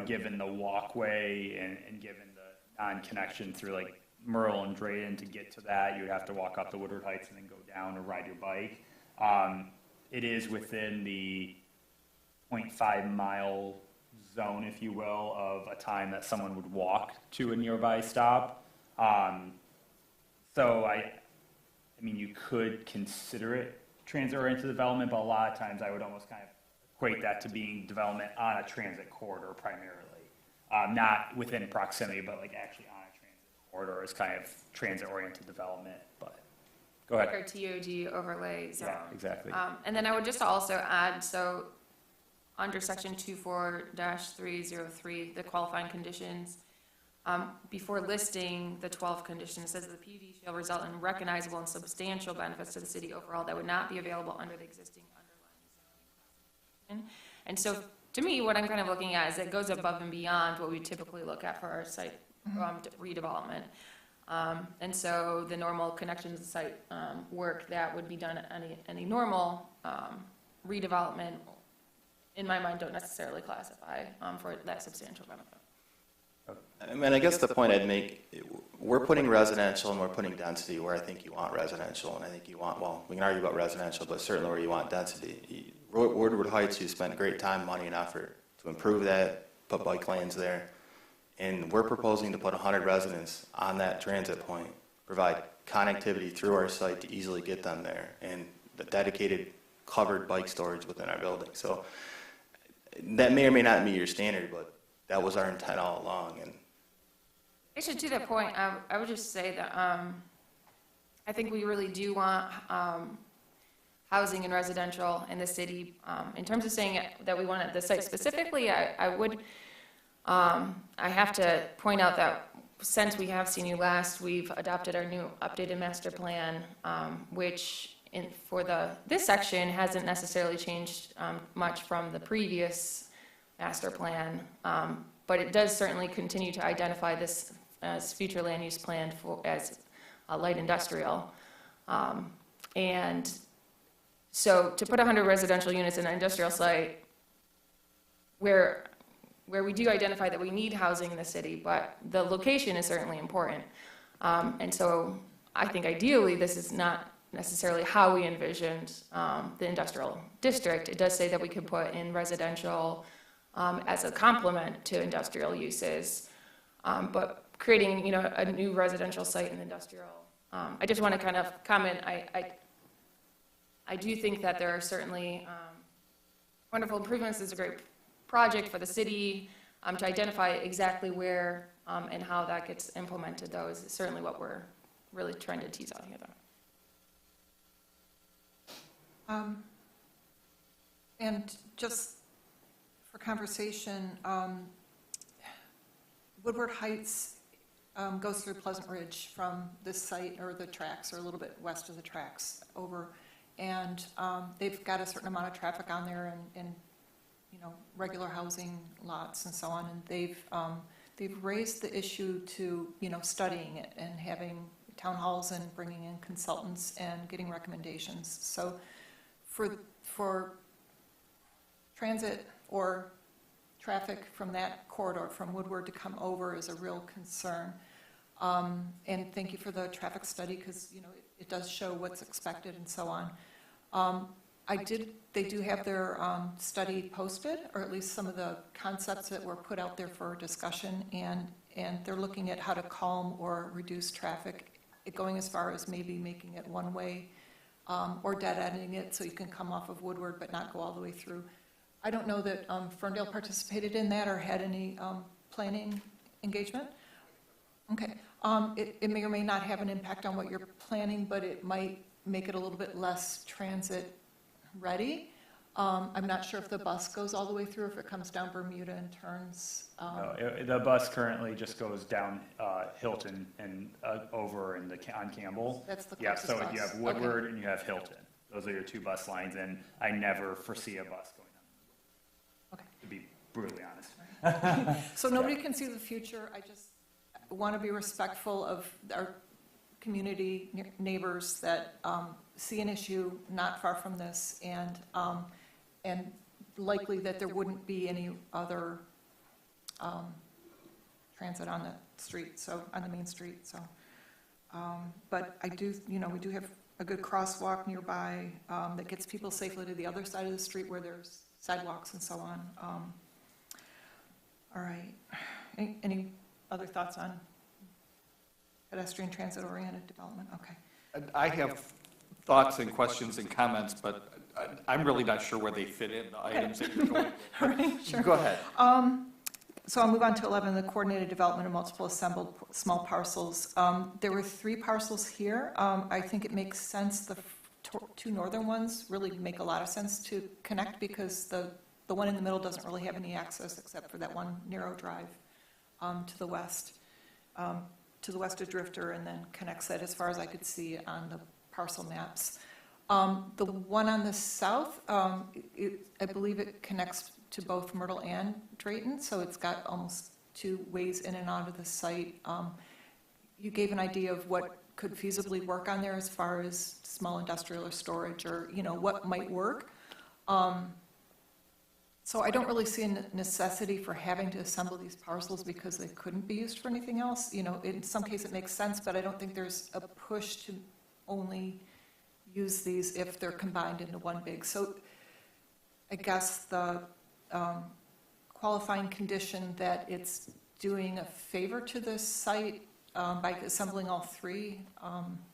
Given the walkway and given the non-connection through like Merle and Drayton to get to that, you would have to walk up the Woodward Heights and then go down or ride your bike. It is within the 0.5 mile zone, if you will, of a time that someone would walk to a nearby stop. So I mean, you could consider it transit-oriented development, but a lot of times I would almost kind of equate that to being development on a transit corridor primarily. Not within proximity, but like actually on a transit corridor is kind of transit-oriented development, but go ahead. Or TOD overlay zone. Yeah, exactly. And then I would just also add, so under section 24-303, the qualifying conditions, before listing the 12 conditions, it says the PUD shall result in recognizable and substantial benefits to the city overall that would not be available under the existing underlying zoning. And so, to me, what I'm kind of looking at is it goes above and beyond what we typically look at for our site redevelopment. And so the normal connections site work that would be done at any normal redevelopment, in my mind, don't necessarily classify for that substantial benefit. I mean, I guess the point I'd make, we're putting residential and we're putting density where I think you want residential, and I think you want, well, we can argue about residential, but certainly where you want density. Woodward Heights, you spent great time, money, and effort to improve that, put bike lanes there, and we're proposing to put 100 residents on that transit point, provide connectivity through our site to easily get them there, and the dedicated covered bike storage within our building. So that may or may not meet your standard, but that was our intent all along. And actually, to that point, I would just say that I think we really do want housing and residential in the city. In terms of saying that we want the site specifically, I have to point out that since we have seen you last, we've adopted our new updated master plan, which this section hasn't necessarily changed much from the previous master plan, but it does certainly continue to identify this as future land use plan as light industrial. And so to put 100 residential units in an industrial site where we do identify that we need housing in the city, but the location is certainly important. And so I think ideally this is not necessarily how we envisioned the industrial district. It does say that we could put in residential as a complement to industrial uses, but creating, a new residential site in industrial. I just want to kind of comment. I do think that there are certainly wonderful improvements. It's a great project for the city to identify exactly where and how that gets implemented, though, is certainly what we're really trying to tease out here, though. And just for conversation, Woodward Heights goes through Pleasant Ridge from this site, or the tracks, or a little bit west of the tracks over, and they've got a certain amount of traffic on there and regular housing lots and so on, and they've raised the issue to, studying it and having town halls and bringing in consultants and getting recommendations. So for transit or traffic from that corridor, from Woodward to come over, is a real concern. And thank you for the traffic study, because, you know, it does show what's expected and so on. They do have their study posted, or at least some of the concepts that were put out there for discussion, and they're looking at how to calm or reduce traffic, going as far as maybe making it one-way, or dead-ending it so you can come off of Woodward but not go all the way through. I don't know that Ferndale participated in that or had any planning engagement. Okay. It may or may not have an impact on what you're planning, but it might make it a little bit less transit ready. I'm not sure if the bus goes all the way through, if it comes down Bermuda and turns. No, the bus currently just goes down Hilton and over on Campbell. That's the Yeah, closest so bus. you have Woodward and you have Hilton. Those are your two bus lines, and I never foresee a bus going on. Okay. To be brutally honest. So nobody can see the future. I just want to be respectful of our community neighbors that see an issue not far from this, and likely that there wouldn't be any other transit on the street, so on the main street. So, but I do, you know, we do have a good crosswalk nearby that gets people safely to the other side of the street where there's sidewalks and so on. All right. Any other thoughts on pedestrian transit-oriented development? Okay. I have thoughts and questions and comments, but I'm really not sure where they fit in, the items that you're going with. All right, sure. Go ahead. So I'll move on to 11, the coordinated development of multiple assembled small parcels. There were 3 parcels here. I think it makes sense, the 2 northern ones really make a lot of sense to connect, because the one in the middle doesn't really have any access except for that one narrow drive to the west of Drifter, and then connects that, as far as I could see on the parcel maps. The one on the south, I believe it connects to both Myrtle and Drayton, so it's got almost 2 ways in and out of the site. You gave an idea of what could feasibly work on there as far as small industrial or storage, or, you know, what might work. So I don't really see a necessity for having to assemble these parcels because they couldn't be used for anything else. You know, in some case it makes sense, but I don't think there's a push to only use these if they're combined into one big. So I guess the qualifying condition that it's doing a favor to this site by assembling all 3,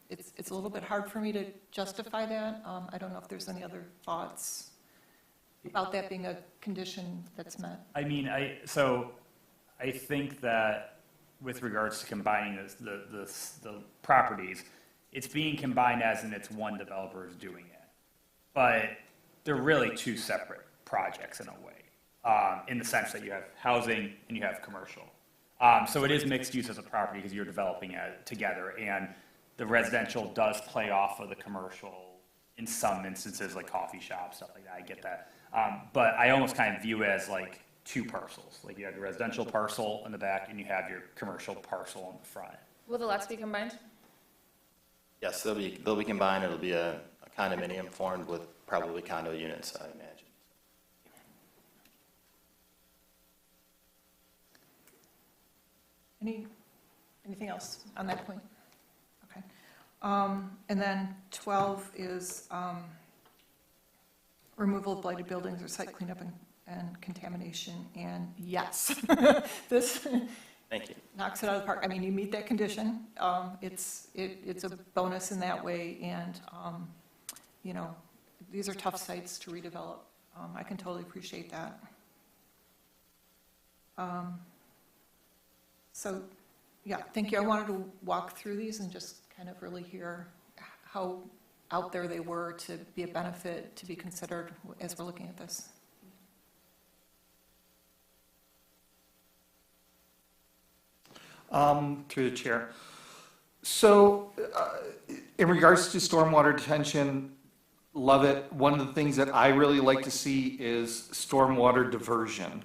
it's a little bit hard for me to justify that. I don't know if there's any other thoughts about that being a condition that's met. I mean, I think that with regards to combining the properties, it's being combined as in it's one developer is doing it. But they're really 2 separate projects in a way, in the sense that you have housing and you have commercial. So it is mixed use as a property because you're developing it together, and the residential does play off of the commercial in some instances, like coffee shops, stuff like that. I get that. But I almost kind of view it as like 2 parcels. Like you have your residential parcel in the back and you have your commercial parcel in the front. Will the lots be combined? Yes, they'll be combined. It'll be a condominium formed with probably condo units, I imagine. Anything else on that point? Okay. And then 12 is removal of blighted buildings or site cleanup and contamination. And yes, this Thank you. knocks it out of the park. I mean, you meet that condition. It's a bonus in that way. And, you know, these are tough sites to redevelop. I can totally appreciate that. So, yeah, thank you. I wanted to walk through these and just kind of really hear how out there they were to be a benefit to be considered as we're looking at this. Through the chair. So, in regards to stormwater detention, love it. One of the things that I really like to see is stormwater diversion.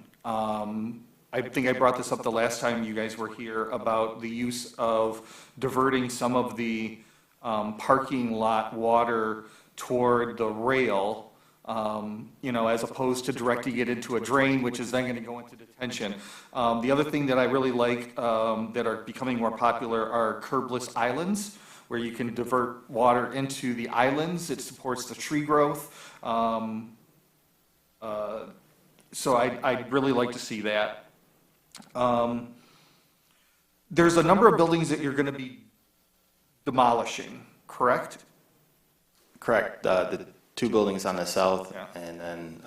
I think I brought this up the last time you guys were here about the use of diverting some of the parking lot water toward the rail, as opposed to directing it into a drain, which is then going to go into detention. The other thing that I really like that are becoming more popular are curbless islands, where you can divert water into the islands. It supports the tree growth. So I'd really like to see that. There's a number of buildings that you're going to be demolishing, correct? Correct. The two buildings on the south, Yeah. and then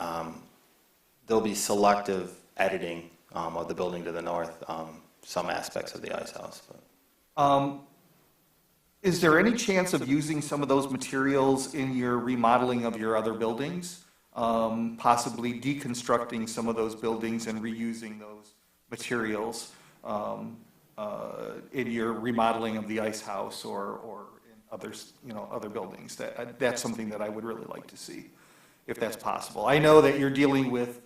there'll be selective editing of the building to the north, some aspects of the ice house. But. Is there any chance of using some of those materials in your remodeling of your other buildings? Possibly deconstructing some of those buildings and reusing those materials in your remodeling of the ice house or in others, other buildings? That's something that I would really like to see, if that's possible. I know that you're dealing with,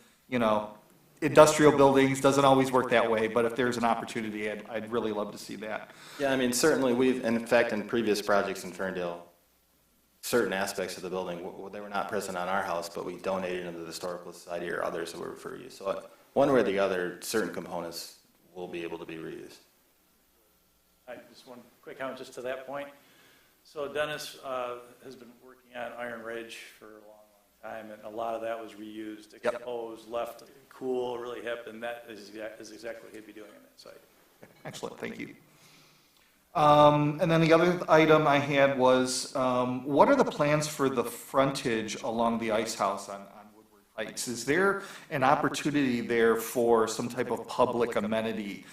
industrial buildings, doesn't always work that way, but if there's an opportunity, I'd really love to see that. Yeah, I mean, certainly in fact, in previous projects in Ferndale, certain aspects of the building, they were not present on our house, but we donated them to the Historical Society or others that were for use. So one way or the other, certain components will be able to be reused. Just one quick comment just to that point. So Dennis has been working on Iron Ridge for a long time, and a lot of that was reused, exposed, left cool, really hip, and that is exactly what he'd be doing on that site. Excellent, thank you. And then the other item I had was, what are the plans for the frontage along the ice house on Woodward Heights? Is there an opportunity there for some type of public amenity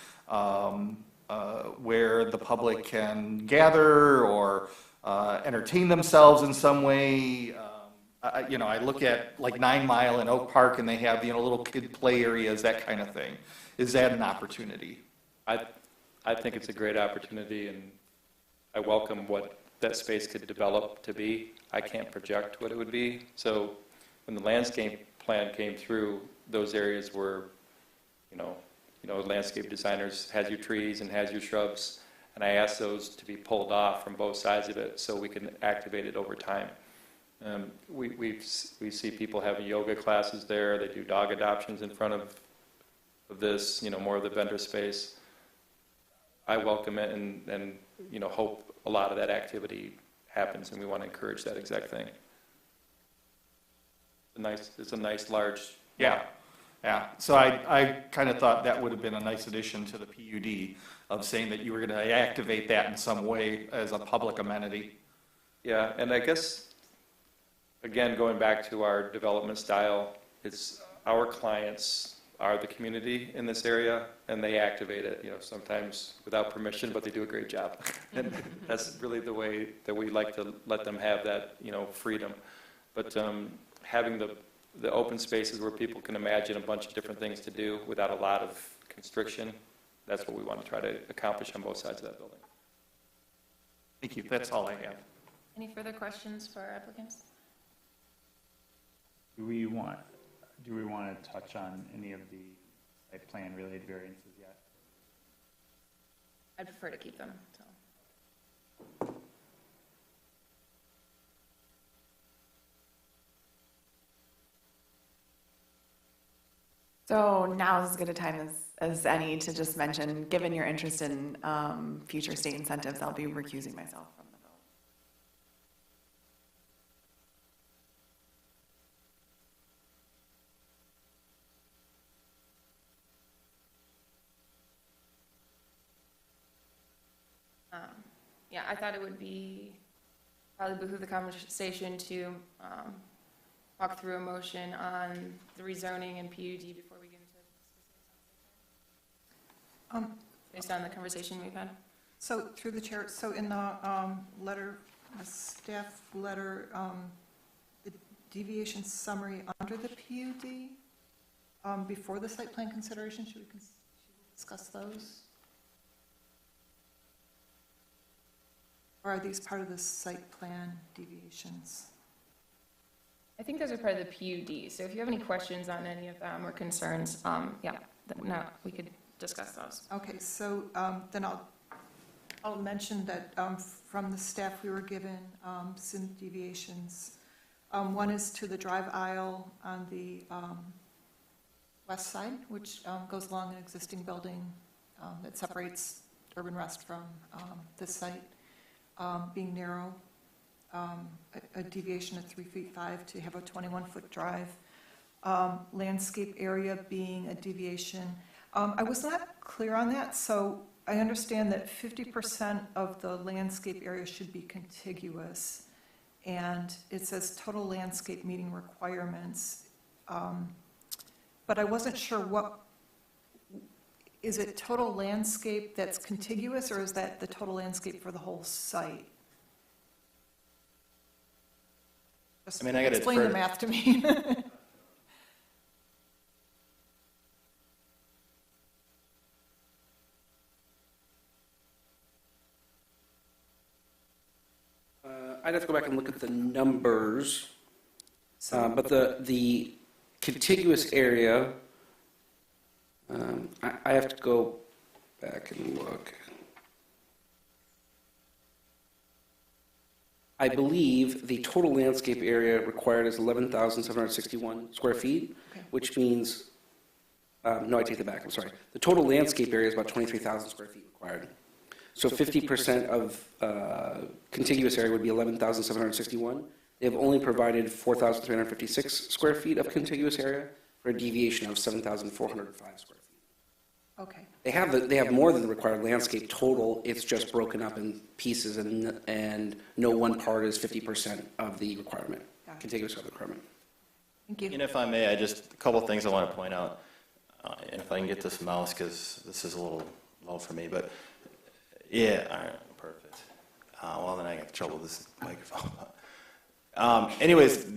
where the public can gather or entertain themselves in some way? I look at like 9 Mile and Oak Park, and they have, little kid play areas, that kind of thing. Is that an opportunity? I think it's a great opportunity, and I welcome what that space could develop to be. I can't project what it would be. So when the landscape plan came through, those areas were, landscape designers has your trees and has your shrubs, and I asked those to be pulled off from both sides of it so we can activate it over time. We see people having yoga classes there. They do dog adoptions in front of this, more of the vendor space. I welcome it and hope a lot of that activity happens, and we want to encourage that exact thing. It's a nice large. Yeah. So I kind of thought that would have been a nice addition to the PUD of saying that you were going to activate that in some way as a public amenity. Yeah, and I guess, again, going back to our development style, it's our clients are the community in this area, and they activate it, sometimes without permission, but they do a great job. And that's really the way that we like to let them have that, freedom. But having the open spaces where people can imagine a bunch of different things to do without a lot of constriction, that's what we want to try to accomplish on both sides of that building. Thank you. That's all I have. Any further questions for our applicants? Do we want to touch on any of the site plan related variances yet? I'd prefer to keep them, so. So now is as good a time as any to just mention, given your interest in future state incentives, I'll be recusing myself from the vote. Yeah, I thought it would probably behoove the conversation to walk through a motion on the rezoning and PUD before we get into specifics. Based on the conversation we've had. So through the chair, so in the letter, the staff letter, the deviation summary under the PUD, before the site plan consideration, should we discuss those? Or are these part of the site plan deviations? I think those are part of the PUD, so if you have any questions on any of them or concerns, yeah, no, we could discuss those. Okay, so then I'll mention that from the staff we were given some deviations. One is to the drive aisle on the west side, which goes along an existing building that separates Urban Rest from this site, being narrow, a deviation of 3 feet 5 to have a 21-foot drive. Landscape area being a deviation. I was not clear on that, so I understand that 50% of the landscape area should be contiguous, and it says total landscape meeting requirements. But I wasn't sure is it total landscape that's contiguous, or is that the total landscape for the whole site? Just I mean, I gotta explain the defer- math to me. I'd have to go back and look at the numbers, but the contiguous area, I have to go back and look. I believe the total landscape area required is 11,761 square feet, Okay. which means, no, I take that back, I'm sorry. The total landscape area is about 23,000 square feet required. So 50% of contiguous area would be 11,761. They have only provided 4,356 square feet of contiguous area for a deviation of 7,405 square feet. Okay. They have more than the required landscape total. It's just broken up in pieces, and no one part is 50% of the requirement, Got it. contiguous of the requirement. Thank you. And if I may, a couple of things I want to point out, and if I can get this mouse, because this is a little low for me, but yeah, all right, perfect. Well, then I got trouble with this microphone. Anyways,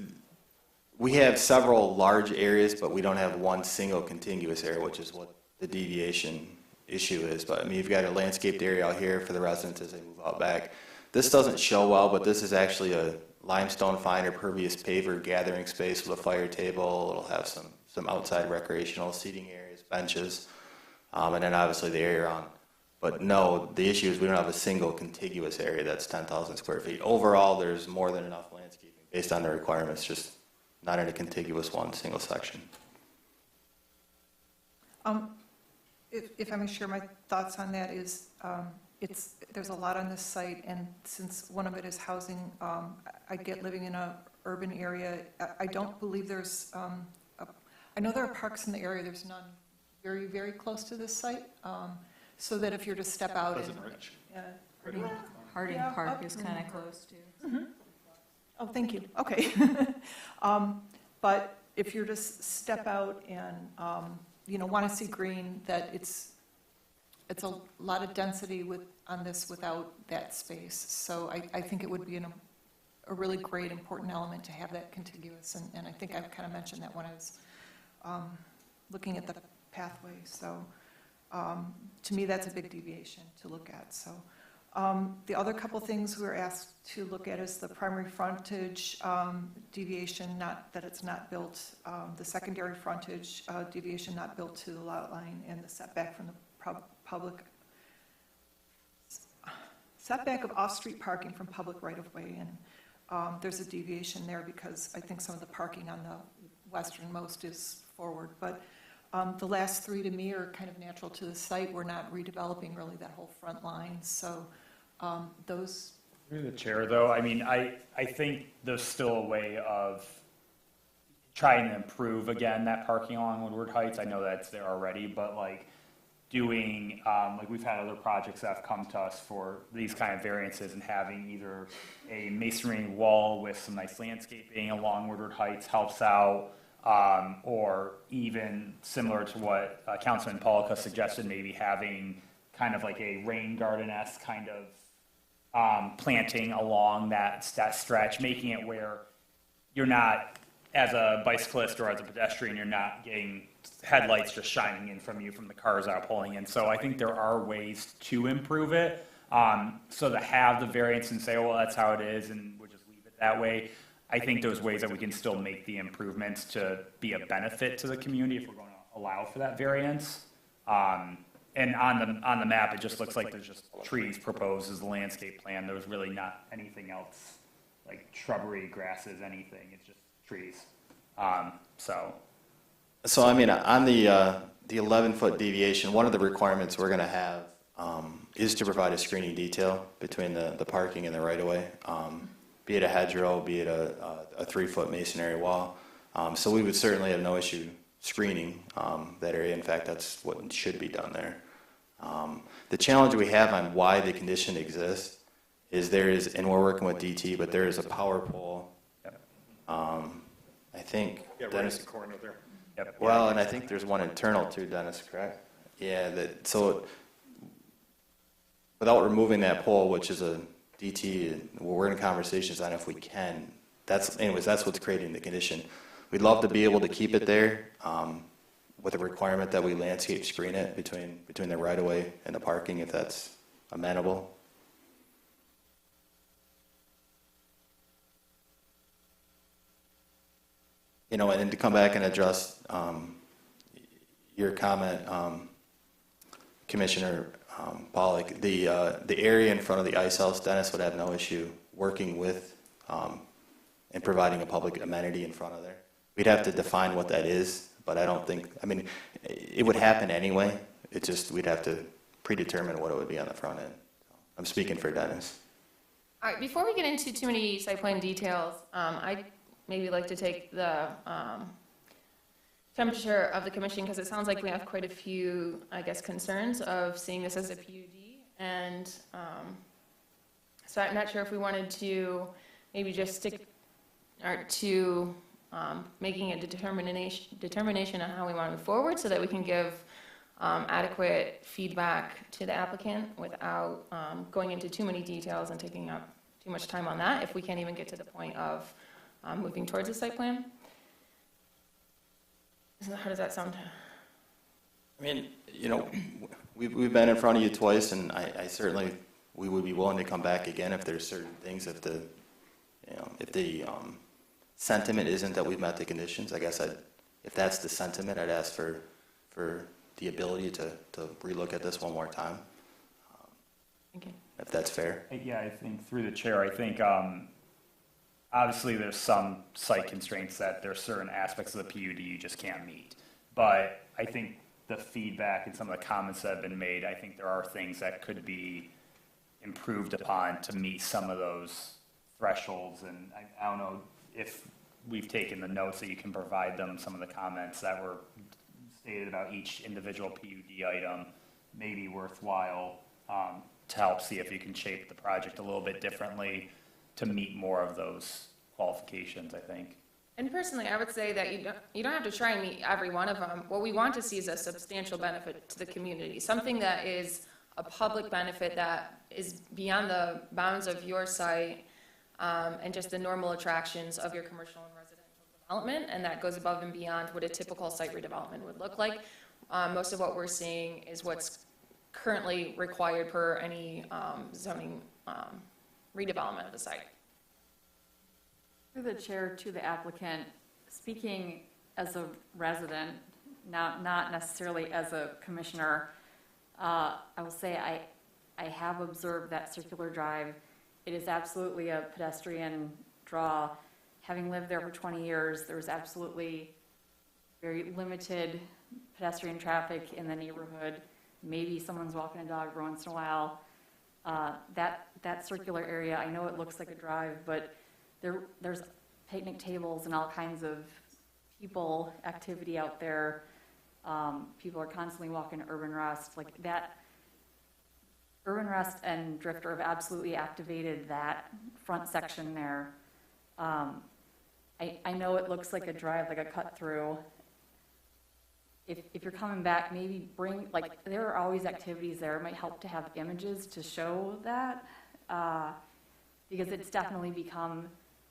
we have several large areas, but we don't have one single contiguous area, which is what the deviation issue is. But I mean, you've got a landscaped area out here for the residents as they move out back. This doesn't show well, but this is actually a limestone fine or pervious paver gathering space with a fire table. It'll have some outside recreational seating areas, benches, and then obviously the area around. But no, the issue is we don't have a single contiguous area that's 10,000 square feet. Overall, there's more than enough landscaping based on the requirements, just not in a contiguous one single section. If I may share my thoughts on that is, there's a lot on this site, and since one of it is housing, I get living in a urban area. I don't believe there's, I know there are parks in the area, there's none very, very close to this site, so that if you're to step out and. Pleasant Ridge. Harding Yeah, Park up is in kind of there. close too. Oh, thank you, okay. But if you're to step out and, want to see green, that it's a lot of density on this without that space. So I think it would be a really great, important element to have that contiguous, and I think I've kind of mentioned that when I was looking at the pathway. So to me, that's a big deviation to look at, so. The other couple things we were asked to look at is the primary frontage deviation, not that it's not built, the secondary frontage deviation not built to the lot line, and the setback from the public, setback of off-street parking from public right-of-way, and there's a deviation there because I think some of the parking on the westernmost is forward, but the last three to me are kind of natural to the site. We're not redeveloping really that whole front line, so those. Through the chair, though, I mean, I think there's still a way of trying to improve, again, that parking along Woodward Heights. I know that's there already, but like doing, like we've had other projects that have come to us for these kind of variances and having either a masonry wall with some nice landscaping along Woodward Heights helps out. Or even similar to what Councilman Polika suggested, maybe having kind of like a rain garden-esque kind of planting along that stretch, making it where you're not, as a bicyclist or as a pedestrian, you're not getting headlights just shining in from you from the cars out pulling in. So I think there are ways to improve it. So to have the variance and say, well, that's how it is, and we'll just leave it that way. I think there's ways that we can still make the improvements to be a benefit to the community if we're going to allow for that variance. And on the map, it just looks like there's just trees proposed as the landscape plan. There was really not anything else, like shrubbery, grasses, anything. It's just trees. So I mean, on the 11-foot deviation, one of the requirements we're going to have is to provide a screening detail between the parking and the right-of-way, be it a hedgerow, be it a 3-foot masonry wall. So we would certainly have no issue screening that area. In fact, that's what should be done there. The challenge we have on why the condition exists is and we're working with DT, but there is a power pole. I think. Yeah, right Dennis, in the corner there. Yep. well, and I think there's one internal too, Dennis, correct? Yeah, so without removing that pole, which is a DT, we're in conversations on if we can. That's what's creating the condition. We'd love to be able to keep it there with a requirement that we landscape screen it between the right-of-way and the parking, if that's amenable. And then to come back and address your comment, Commissioner Pollack, the area in front of the ice house, Dennis would have no issue working with and providing a public amenity in front of there. We'd have to define what that is, but it would happen anyway. It's just we'd have to predetermine what it would be on the front end. I'm speaking for Dennis. All right, before we get into too many site plan details, I'd maybe like to take the temperature of the commission, because it sounds like we have quite a few, I guess, concerns of seeing this as a PUD. And so I'm not sure if we wanted to maybe just stick to making a determination on how we want to move forward, so that we can give adequate feedback to the applicant without going into too many details and taking up too much time on that, if we can't even get to the point of moving towards a site plan. How does that sound? I mean, we've been in front of you twice, and I certainly, we would be willing to come back again if there's certain things, if the sentiment isn't that we've met the conditions. I guess if that's the sentiment, I'd ask for the ability to relook at this one more time. Okay. If that's fair. Yeah, I think through the chair, I think obviously there's some site constraints that there are certain aspects of the PUD you just can't meet. But I think the feedback and some of the comments that have been made, I think there are things that could be improved upon to meet some of those thresholds. And I don't know if we've taken the notes that you can provide them, some of the comments that were stated about each individual PUD item may be worthwhile to help see if you can shape the project a little bit differently to meet more of those qualifications, I think. And personally, I would say that you don't have to try and meet every one of them. What we want to see is a substantial benefit to the community, something that is a public benefit that is beyond the bounds of your site and just the normal attractions of your commercial and residential development, and that goes above and beyond what a typical site redevelopment would look like. Most of what we're seeing is what's currently required per any zoning redevelopment of the site. Through the chair to the applicant, speaking as a resident, not necessarily as a commissioner, I will say I have observed that circular drive. It is absolutely a pedestrian draw. Having lived there for 20 years, there's absolutely very limited pedestrian traffic in the neighborhood. Maybe someone's walking a dog every once in a while. That circular area, I know it looks like a drive, but there's picnic tables and all kinds of people activity out there. People are constantly walking Urban Rest. Like that, Urban Rest and Drifter have absolutely activated that front section there. I know it looks like a drive, like a cut through. If you're coming back, maybe bring, like, there are always activities there. It might help to have images to show that, because it's definitely become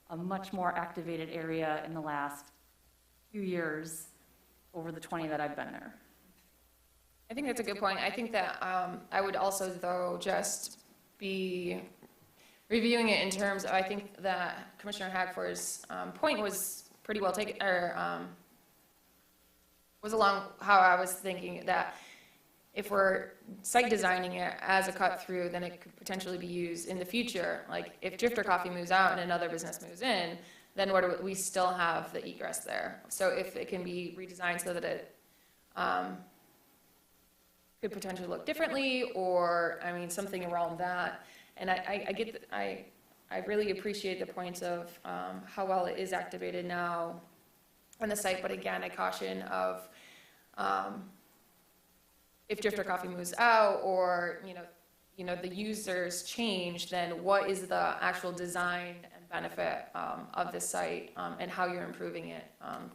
a much more activated area in the last few years over the 20 that I've been there. I think that's a good point. I think that I would also, though, just be reviewing it in terms of, I think that Commissioner Hagford's point was pretty well taken, or was along how I was thinking, that if we're site designing it as a cut through, then it could potentially be used in the future. Like if Drifter Coffee moves out and another business moves in, then we still have the egress there. So if it can be redesigned so that it could potentially look differently, or, I mean, something around that. And I really appreciate the points of how well it is activated now on the site, but again, I caution of if Drifter Coffee moves out, or the users change, then what is the actual design and benefit of the site, and how you're improving it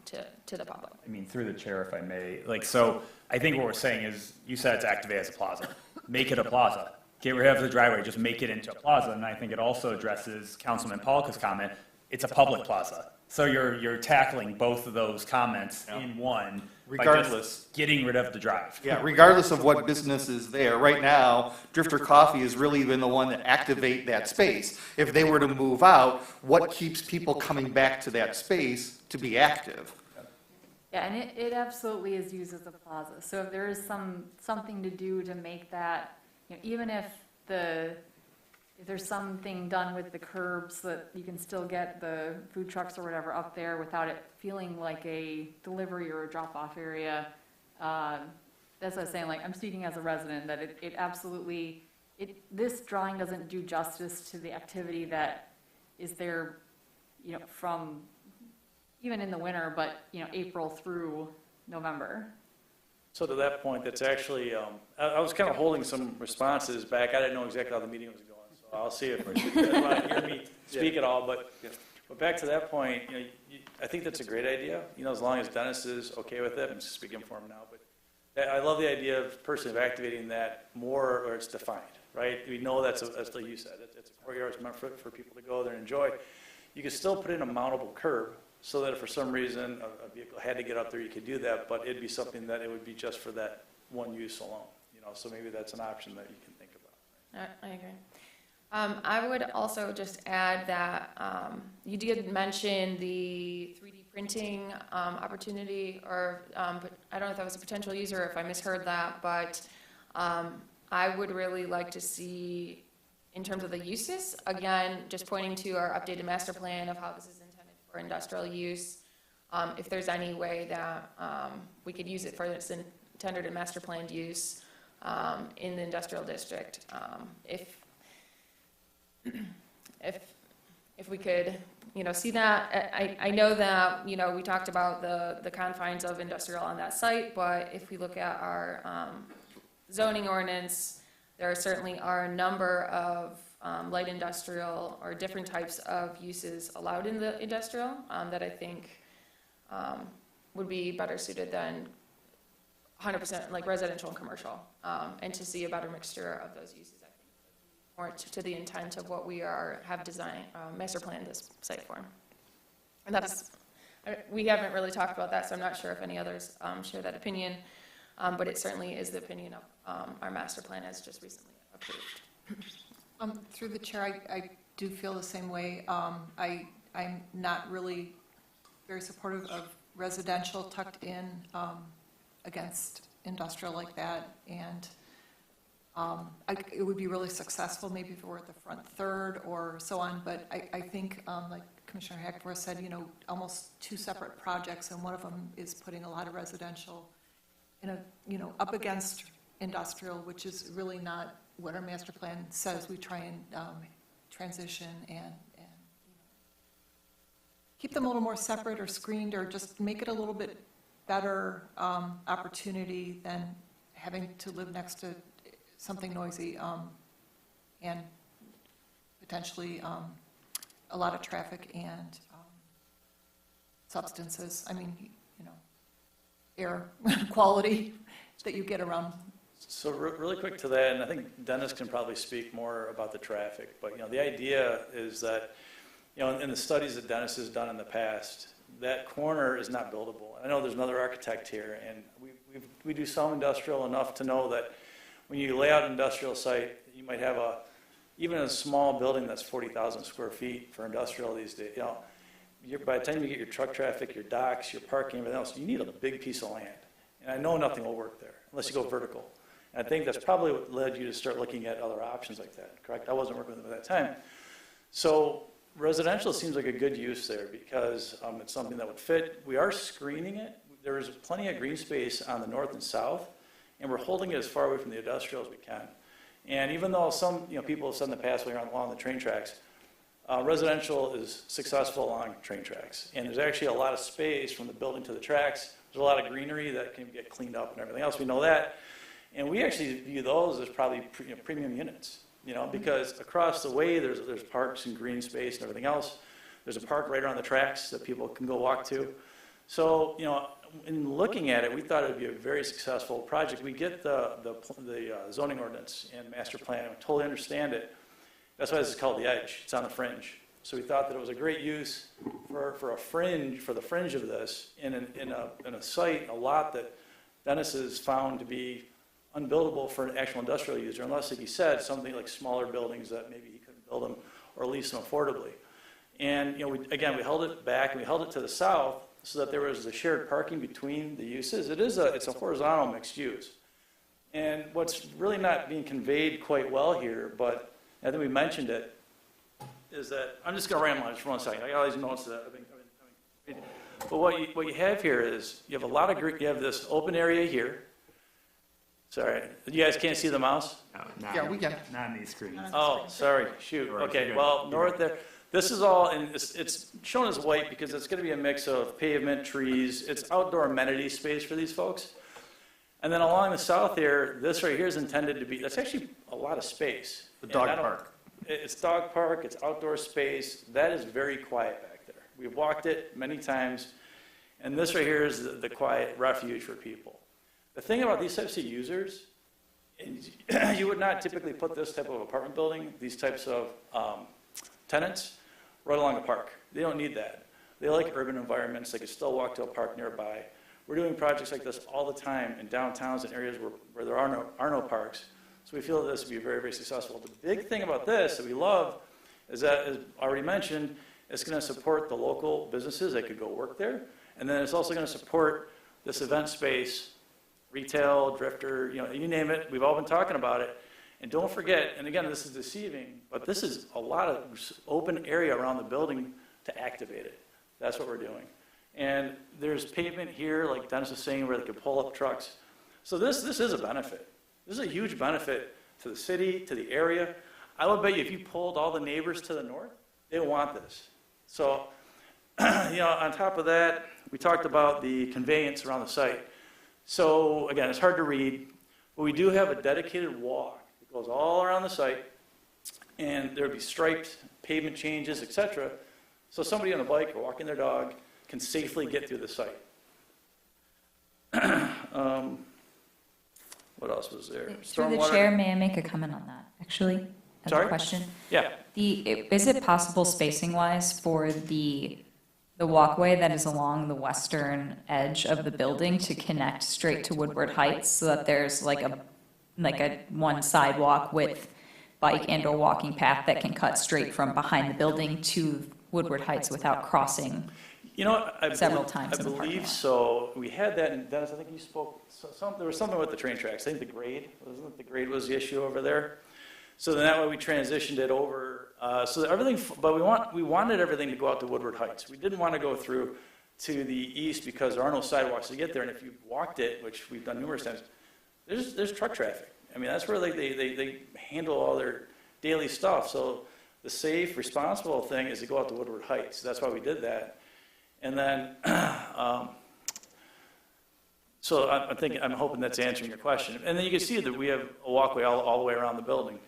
to the public. I mean, through the chair, if I may, so I think what we're saying is, you said it's activated as a plaza. Make it a plaza. Get rid of the driveway, just make it into a plaza. And I think it also addresses Councilman Polka's comment, it's a public plaza. So you're tackling both of those comments in one. By Regardless. just getting rid of the drive. Yeah, regardless of what business is there. Right now, Drifter Coffee has really been the one that activate that space. If they were to move out, what keeps people coming back to that space to be active? Yeah, and it absolutely is used as a plaza. So if there is something to do to make that, even if there's something done with the curbs so that you can still get the food trucks or whatever up there without it feeling like a delivery or a drop-off area. That's what I was saying, I'm speaking as a resident, that it absolutely, this drawing doesn't do justice to the activity that is there, from, even in the winter, but, April through November. So to that point, that's actually, I was kind of holding some responses back. I didn't know exactly how the meeting was going, so I'll see if you guys want to hear me speak at all. But back to that point, I think that's a great idea, as long as Dennis is okay with it. I'm speaking for him now. But I love the idea of personally of activating that more where it's defined, right? We know that's like you said, it's a courtyard, it's meant for people to go there and enjoy. You can still put in a mountable curb, so that if for some reason a vehicle had to get up there, you could do that, but it'd be something that it would be just for that one use alone, so maybe that's an option that you can think about. I agree. I would also just add that you did mention the 3D printing opportunity, but I don't know if that was a potential user or if I misheard that, but I would really like to see, in terms of the uses, again, just pointing to our updated master plan of how this is intended for industrial use, if there's any way that we could use it for its intended and master planned use in the industrial district. If we could, see that. I know that, we talked about the confines of industrial on that site, but if we look at our zoning ordinance, there certainly are a number of light industrial or different types of uses allowed in the industrial that I think would be better suited than 100% like residential and commercial, and to see a better mixture of those uses, I think, more to the intent of what we have designed, master planned this site for. And we haven't really talked about that, so I'm not sure if any others share that opinion, but it certainly is the opinion of our master plan as just recently approved. Through the chair, I do feel the same way. I'm not really very supportive of residential tucked in against industrial like that, and it would be really successful maybe if it were at the front third or so on, but I think, like Commissioner Hackworth said, almost two separate projects, and one of them is putting a lot of residential up against industrial, which is really not what our master plan says. We try and transition and keep them a little more separate or screened, or just make it a little bit better opportunity than having to live next to something noisy and potentially a lot of traffic and substances. I mean, air quality that you get around. So really quick to that, and I think Dennis can probably speak more about the traffic, but the idea is that in the studies that Dennis has done in the past, that corner is not buildable. I know there's another architect here, and we do some industrial enough to know that when you lay out an industrial site, you might have even a small building that's 40,000 square feet for industrial these days. By the time you get your truck traffic, your docks, your parking, everything else, you need a big piece of land. And I know nothing will work there unless you go vertical. And I think that's probably what led you to start looking at other options like that, correct? I wasn't working with them at that time. So residential seems like a good use there because it's something that would fit. We are screening it. There is plenty of green space on the north and south, and we're holding it as far away from the industrial as we can. And even though some people have said in the past along the train tracks, residential is successful along train tracks. And there's actually a lot of space from the building to the tracks. There's a lot of greenery that can get cleaned up and everything else. We know that. And we actually view those as probably premium units, because across the way there's parks and green space and everything else. There's a park right around the tracks that people can go walk to. So, in looking at it, we thought it would be a very successful project. We get the zoning ordinance and master plan, and we totally understand it. That's why this is called the edge. It's on the fringe. So we thought that it was a great use for the fringe of this in a site, a lot that Dennis has found to be unbuildable for an actual industrial user, unless, like he said, something like smaller buildings that maybe he couldn't build them or lease them affordably. And we held it back and we held it to the south so that there was a shared parking between the uses. It's a horizontal mixed use. And what's really not being conveyed quite well here, but I think we mentioned it, is that I'm just going to ramble on just for 1 second. I got all these notes that I've been but what you have here is you have this open area here. Sorry, you guys can't see the mouse? No, Yeah, we can. Not on these screens. Oh, sorry, shoot. Right, Okay, you're well, good. north there, this is all, and it's shown as white because it's going to be a mix of pavement, trees. It's outdoor amenity space for these folks. And then along the south here, this right here is intended to be, that's actually a lot of space. The dog park. It's dog park, it's outdoor space. That is very quiet back there. We've walked it many times. And this right here is the quiet refuge for people. The thing about these types of users, you would not typically put this type of apartment building, these types of tenants, right along a park. They don't need that. They like urban environments. They can still walk to a park nearby. We're doing projects like this all the time in downtowns and areas where there are no parks. So we feel that this would be very, very successful. The big thing about this that we love is that, as already mentioned, it's going to support the local businesses that could go work there. And then it's also going to support this event space, retail, drifter, you name it. We've all been talking about it. And don't forget, and again, this is deceiving, but this is a lot of open area around the building to activate it. That's what we're doing. And there's pavement here, like Dennis was saying, where they could pull up trucks. So this is a benefit. This is a huge benefit to the city, to the area. I would bet you if you pulled all the neighbors to the north, they want this. So, on top of that, we talked about the conveyance around the site. So, again, it's hard to read, but we do have a dedicated walk that goes all around the site, and there would be striped pavement changes, etc. So somebody on a bike or walking their dog can safely get through the site. What else was there? Through the chair, may I make a comment on that, actually, as Sorry? a question? Yeah. Is it possible spacing-wise for the walkway that is along the western edge of the building to connect straight to Woodward Heights so that there's like a one sidewalk with bike and or walking path that can cut straight from behind the building to Woodward Heights without crossing several times in the parking believe lot? So. We had that, and Dennis, I think you spoke, there was something with the train tracks. I think the grade, wasn't it? The grade was the issue over there. So then that way we transitioned it over. So everything, but we wanted everything to go out to Woodward Heights. We didn't want to go through to the east because there are no sidewalks to get there. And if you walked it, which we've done numerous times, there's truck traffic. I mean, that's where they handle all their daily stuff. So the safe, responsible thing is to go out to Woodward Heights. That's why we did that. And then, so I'm hoping that's answering your question. And then you can see that we have a walkway all the way around the building.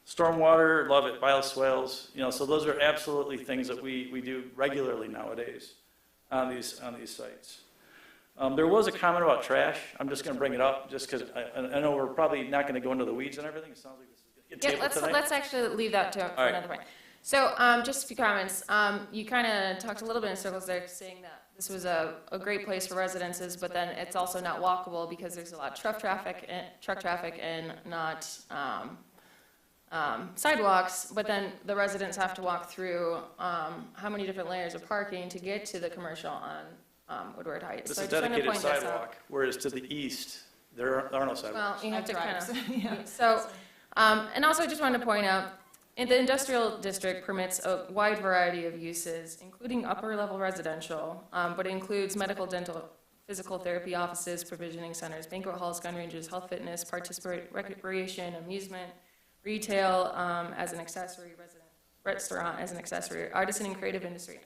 Stormwater, love it, bioswales, so those are absolutely things that we do regularly nowadays on these sites. There was a comment about trash. I'm just going to bring it up just because I know we're probably not going to go into the weeds and everything. It sounds like this is going to get tabled tonight. Let's actually leave that for right. another point. So just a few comments. You kind of talked a little bit in circles there, saying that this was a great place for residences, but then it's also not walkable because there's a lot of truck traffic and not sidewalks. But then the residents have to walk through how many different layers of parking to get to the commercial Woodward Heights. This So I is just wanted to dedicated point this out. sidewalk, whereas to the east, there are no Well, sidewalks. you have to kind Drives. of, Yeah. so, and also I just wanted to point out, the industrial district permits a wide variety of uses, including upper-level residential, but includes medical, dental, physical therapy offices, provisioning centers, banquet halls, gun ranges, health fitness, recreation, amusement, retail as an accessory, restaurant as an accessory, artisan and creative industry.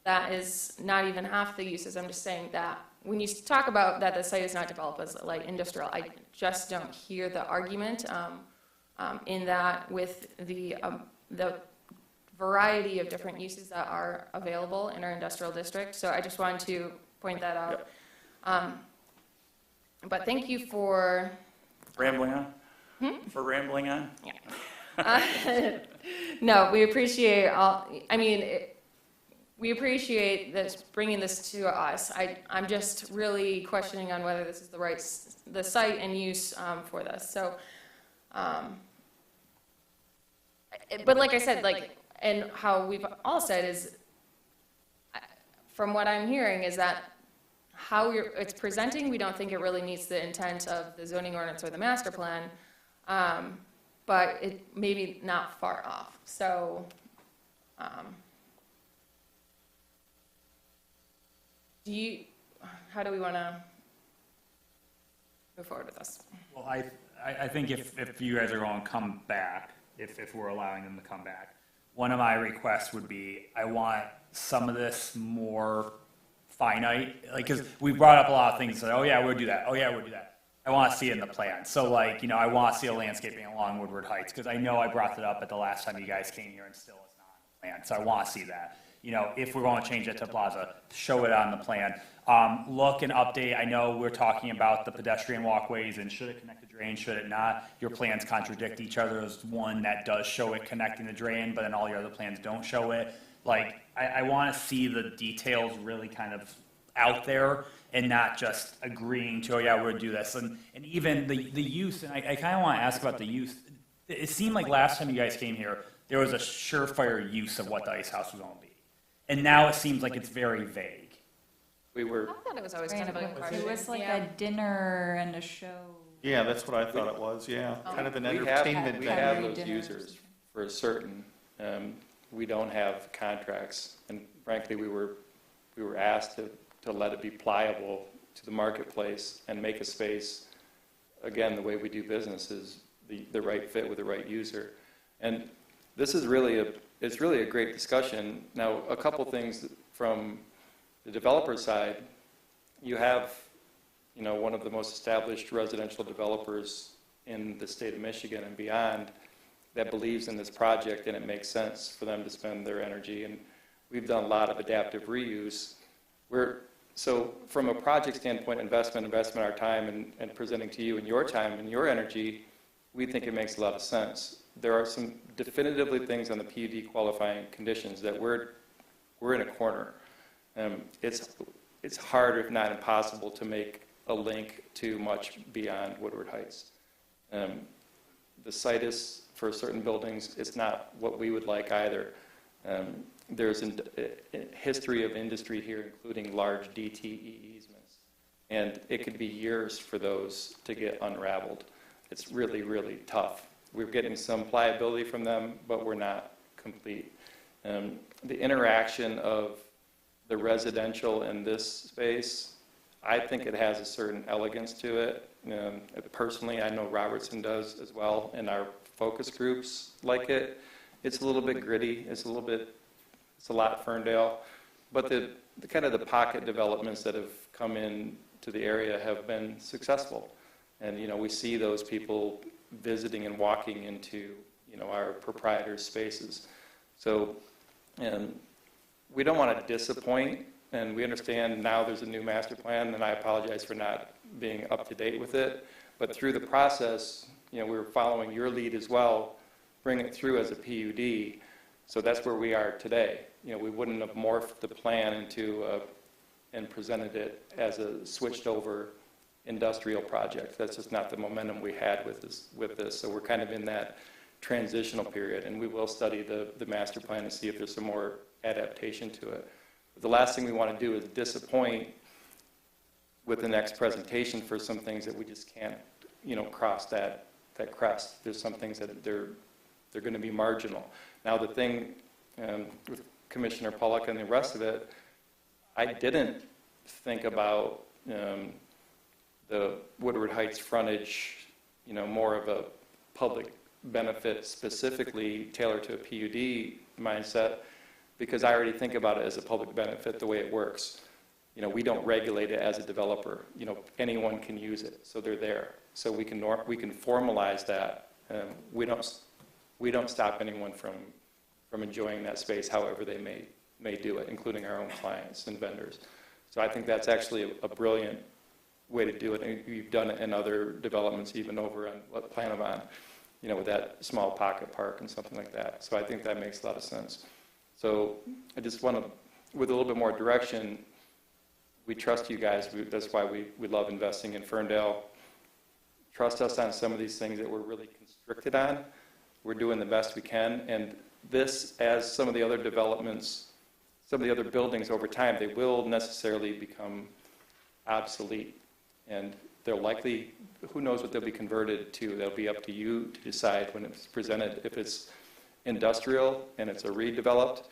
That is not even half the uses. I'm just saying that when you talk about that the site is not developed as light industrial, I just don't hear the argument in that with the variety of different uses that are available in our industrial district. So I just wanted to point that out. But thank you for Rambling on? For rambling on? no, we appreciate all. I mean, we appreciate this bringing this to us. I'm just really questioning on whether this is the site and use for this. So, but like I said, and how we've all said is, from what I'm hearing, is that how it's presenting, we don't think it really meets the intent of the zoning ordinance or the master plan, but it maybe not far off. So, how do we want to move forward with this? Well, I think if you guys are going to come back, if we're allowing them to come back, one of my requests would be, I want some of this more finite, because we brought up a lot of things, like, oh yeah, we'll do that, oh yeah, we'll do that. I want to see it in the plan. So I want to see a landscaping along Woodward Heights, because I know I brought it up at the last time you guys came here and still it's not on the plan. So I want to see that. If we're going to change it to plaza, show it on the plan. Look and update. I know we're talking about the pedestrian walkways and should it connect the drain, should it not? Your plans contradict each other. There's one that does show it connecting the drain, but then all your other plans don't show it. I want to see the details really kind of out there and not just agreeing to, oh yeah, we're going to do this. And even the use, and I kind of want to ask about the use. It seemed like last time you guys came here, there was a surefire use of what the ice house was going to be. And now it seems like it's very vague. I thought it was always kind of a part of It it. was like a dinner and a show. Yeah, that's what I thought it was, yeah. Kind of an We entertainment have venue. those users for certain. We don't have contracts, and frankly, we were asked to let it be pliable to the marketplace and make a space. Again, the way we do business is the right fit with the right user, and this is really a great discussion. Now, a couple things from the developer side. You have, one of the most established residential developers in the state of Michigan and beyond that believes in this project, and it makes sense for them to spend their energy. And we've done a lot of adaptive reuse. So from a project standpoint, investment our time and presenting to you and your time and your energy, we think it makes a lot of sense. There are some definitively things on the PUD qualifying conditions that we're in a corner. It's hard, if not impossible, to make a link to much beyond Woodward Heights. The site is, for certain buildings, it's not what we would like either. There's a history of industry here, including large DTE easements, and it could be years for those to get unraveled. It's really, really tough. We're getting some pliability from them, but we're not complete. The interaction of the residential in this space, I think it has a certain elegance to it. Personally, I know Robertson does as well, and our focus groups like it. It's a little bit gritty. It's a lot Ferndale, but the kind of the pocket developments that have come in to the area have been successful. And, we see those people visiting and walking into, our proprietors' spaces. So, we don't want to disappoint, and we understand now there's a new master plan, and I apologize for not being up to date with it. But through the process, we were following your lead as well, bring it through as a PUD. So that's where we are today. We wouldn't have morphed the plan into and presented it as a switched over industrial project. That's just not the momentum we had with this. So we're kind of in that transitional period, and we will study the master plan and see if there's some more adaptation to it. The last thing we want to do is disappoint with the next presentation for some things that we just can't, cross that crest. There's some things that they're going to be marginal. Now, the thing with Commissioner Pollock and the rest of it, I didn't think about the Woodward Heights frontage, more of a public benefit specifically tailored to a PUD mindset, because I already think about it as a public benefit the way it works. We don't regulate it as a developer. Anyone can use it, so they're there. So we can formalize that. We don't stop anyone from enjoying that space, however they may do it, including our own clients and vendors. So I think that's actually a brilliant way to do it. And we've done it in other developments, even over on Planavon, with that small pocket park and something like that. So I think that makes a lot of sense. So I just want to, with a little bit more direction, we trust you guys. That's why we love investing in Ferndale. Trust us on some of these things that we're really constricted on. We're doing the best we can. And this, as some of the other developments, some of the other buildings over time, they will necessarily become obsolete. And they're likely, who knows what they'll be converted to. That'll be up to you to decide when it's presented. If it's industrial and it's a redeveloped,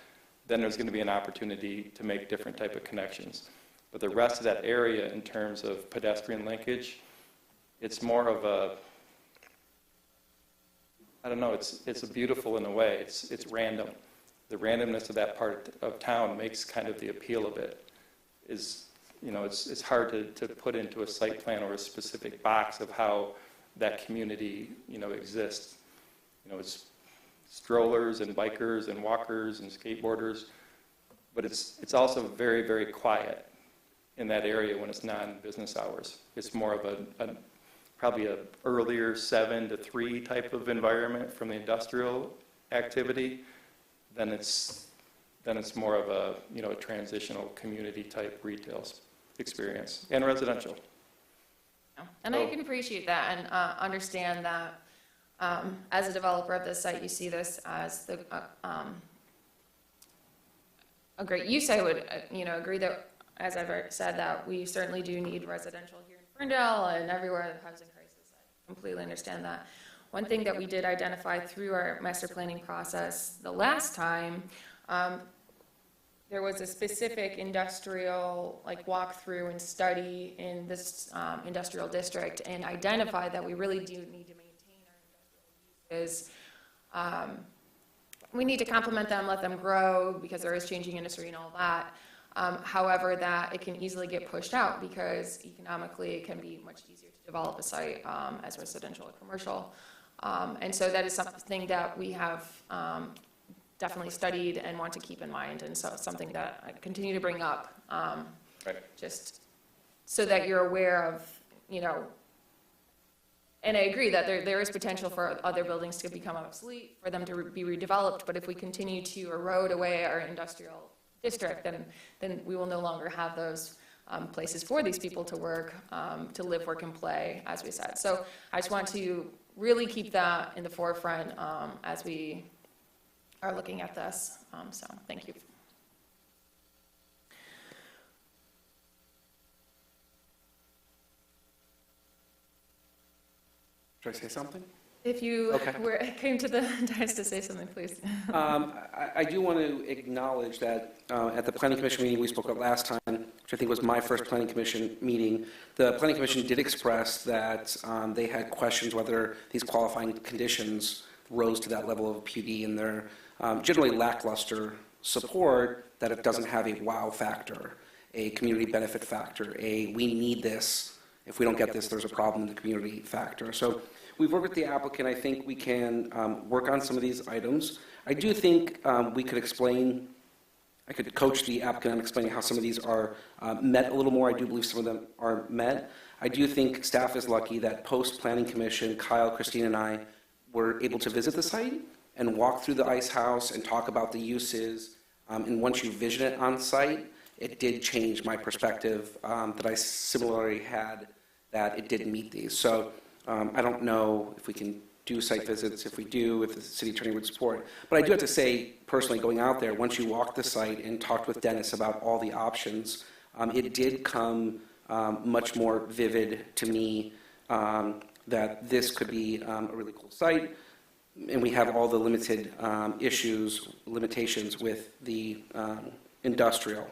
then there's going to be an opportunity to make different type of connections. But the rest of that area, in terms of pedestrian linkage, it's more of a, I don't know, it's a beautiful in a way. It's random. The randomness of that part of town makes kind of the appeal of it. It's hard to put into a site plan or a specific box of how that community, exists. It's strollers and bikers and walkers and skateboarders, but it's also very, very quiet in that area when it's non-business hours. It's more of probably a earlier 7 to 3 type of environment from the industrial activity. Then it's more of a a transitional community type retail experience and residential. And I can appreciate that and understand that as a developer of this site, you see this as a great use. I would agree that, as I've already said, that we certainly do need residential here in Ferndale and everywhere the housing crisis. I completely understand that. One thing that we did identify through our master planning process the last time, there was a specific industrial walkthrough and study in this industrial district, and identified that we really do need to maintain our industrial uses. We need to complement them, let them grow, because there is changing industry and all that. However, that it can easily get pushed out because economically it can be much easier to develop a site as residential or commercial. And so that is something that we have definitely studied and want to keep in mind, and so it's something that I continue to bring up, Right. just so that you're aware of, and I agree that there is potential for other buildings to become obsolete, for them to be redeveloped, but if we continue to erode away our industrial district, then we will no longer have those places for these people to work, to live, work, and play, as we said. So I just want to really keep that in the forefront as we are looking at this. So thank you. Should I say something? If you Okay. came to the dais to say something, please. I do want to acknowledge that at the Planning Commission meeting we spoke about last time, which I think was my first Planning Commission meeting, the Planning Commission did express that they had questions whether these qualifying conditions rose to that level of PUD, and their generally lackluster support that it doesn't have a wow factor, a community benefit factor, a we need this, if we don't get this there's a problem in the community factor. So we've worked with the applicant. I think we can work on some of these items. I do think we could explain, I could coach the applicant on explaining how some of these are met a little more. I do believe some of them are met. I do think staff is lucky that post-Planning Commission, Kyle, Christine, and I were able to visit the site and walk through the ice house and talk about the uses. And once you vision it on site, it did change my perspective that I similarly had, that it didn't meet these. So I don't know if we can do site visits. If we do, if the city attorney would support. But I do have to say, personally, going out there, once you walk the site and talked with Dennis about all the options, it did come much more vivid to me that this could be a really cool site, and we have all the limitations with the industrial.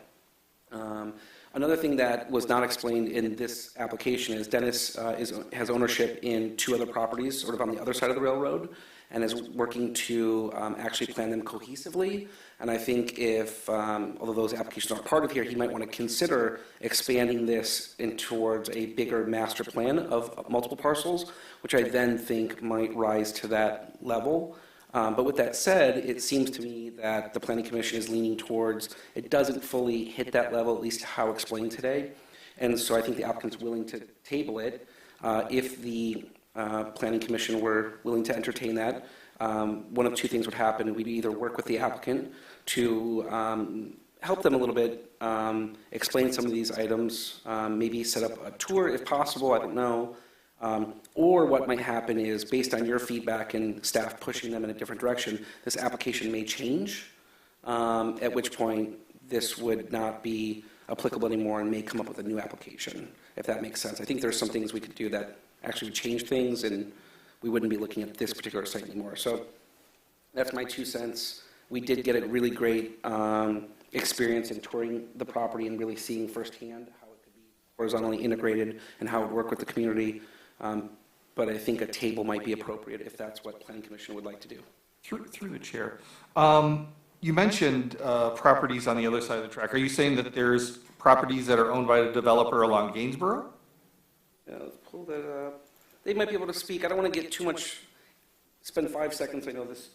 Another thing that was not explained in this application is Dennis has ownership in 2 other properties, sort of on the other side of the railroad, and is working to actually plan them cohesively. And I think if, although those applications aren't part of here, he might want to consider expanding this in towards a bigger master plan of multiple parcels, which I then think might rise to that level. But with that said, it seems to me that the Planning Commission is leaning towards, it doesn't fully hit that level, at least how explained today. And so I think the applicant's willing to table it. If the Planning Commission were willing to entertain that, one of 2 things would happen. We'd either work with the applicant to help them a little bit, explain some of these items, maybe set up a tour if possible, I don't know. Or what might happen is, based on your feedback and staff pushing them in a different direction, this application may change, at which point this would not be applicable anymore and may come up with a new application, if that makes sense. I think there's some things we could do that actually would change things, and we wouldn't be looking at this particular site anymore. So that's my 2 cents. We did get a really great experience in touring the property and really seeing firsthand how it could be horizontally integrated and how it would work with the community. But I think a table might be appropriate if that's what Planning Commission would like to do. Through the chair. You mentioned properties on the other side of the track. Are you saying that there's properties that are owned by the developer along Gainsborough? Yeah, let's pull that up. They might be able to speak. I don't want to get too much, spend 5 seconds. I know this,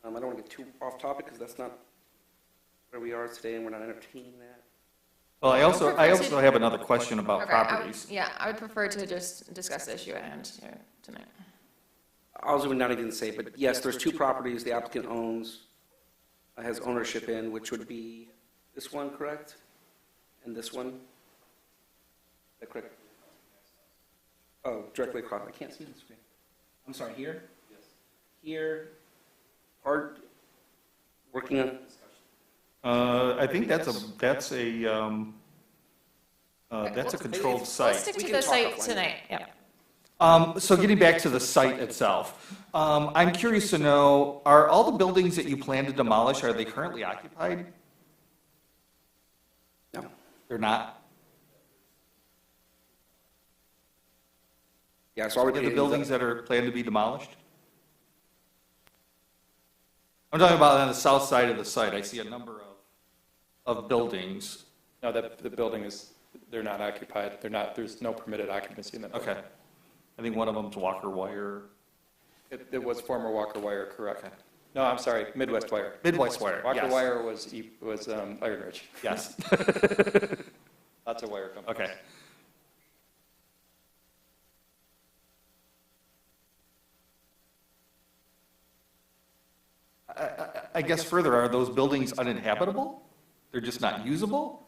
I don't want to get too off topic because that's not where we are today and we're not entertaining that. Well, I also have another question about Okay, properties. I would prefer to just discuss the issue at hand here tonight. I was not even say, but yes, there's 2 properties the applicant owns, has ownership in, which would be this one, correct? And this one? Is that correct? Oh, directly across. I can't see the screen. I'm sorry, here? Yes. Here, hard, working on. I think that's a controlled We'll site. stick We to can the talk site offline. tonight, yeah. So getting back to the site itself, I'm curious to know, are all the buildings that you plan to demolish, are they currently occupied? No. They're not? Yeah, it's already. The buildings that are planned to be demolished? I'm talking about on the south side of the site. I see a number of buildings. No, the building is, they're not occupied. There's no permitted occupancy in that building. Okay. I think one of them's Walker Wire. It was former Walker Wire, correct. No, I'm sorry, Midwest Wire. Midwest Wire, Walker yes. Wire was Iron Ridge. Yes. Lots of wire companies. Okay. I guess further, are those buildings uninhabitable? They're just not usable?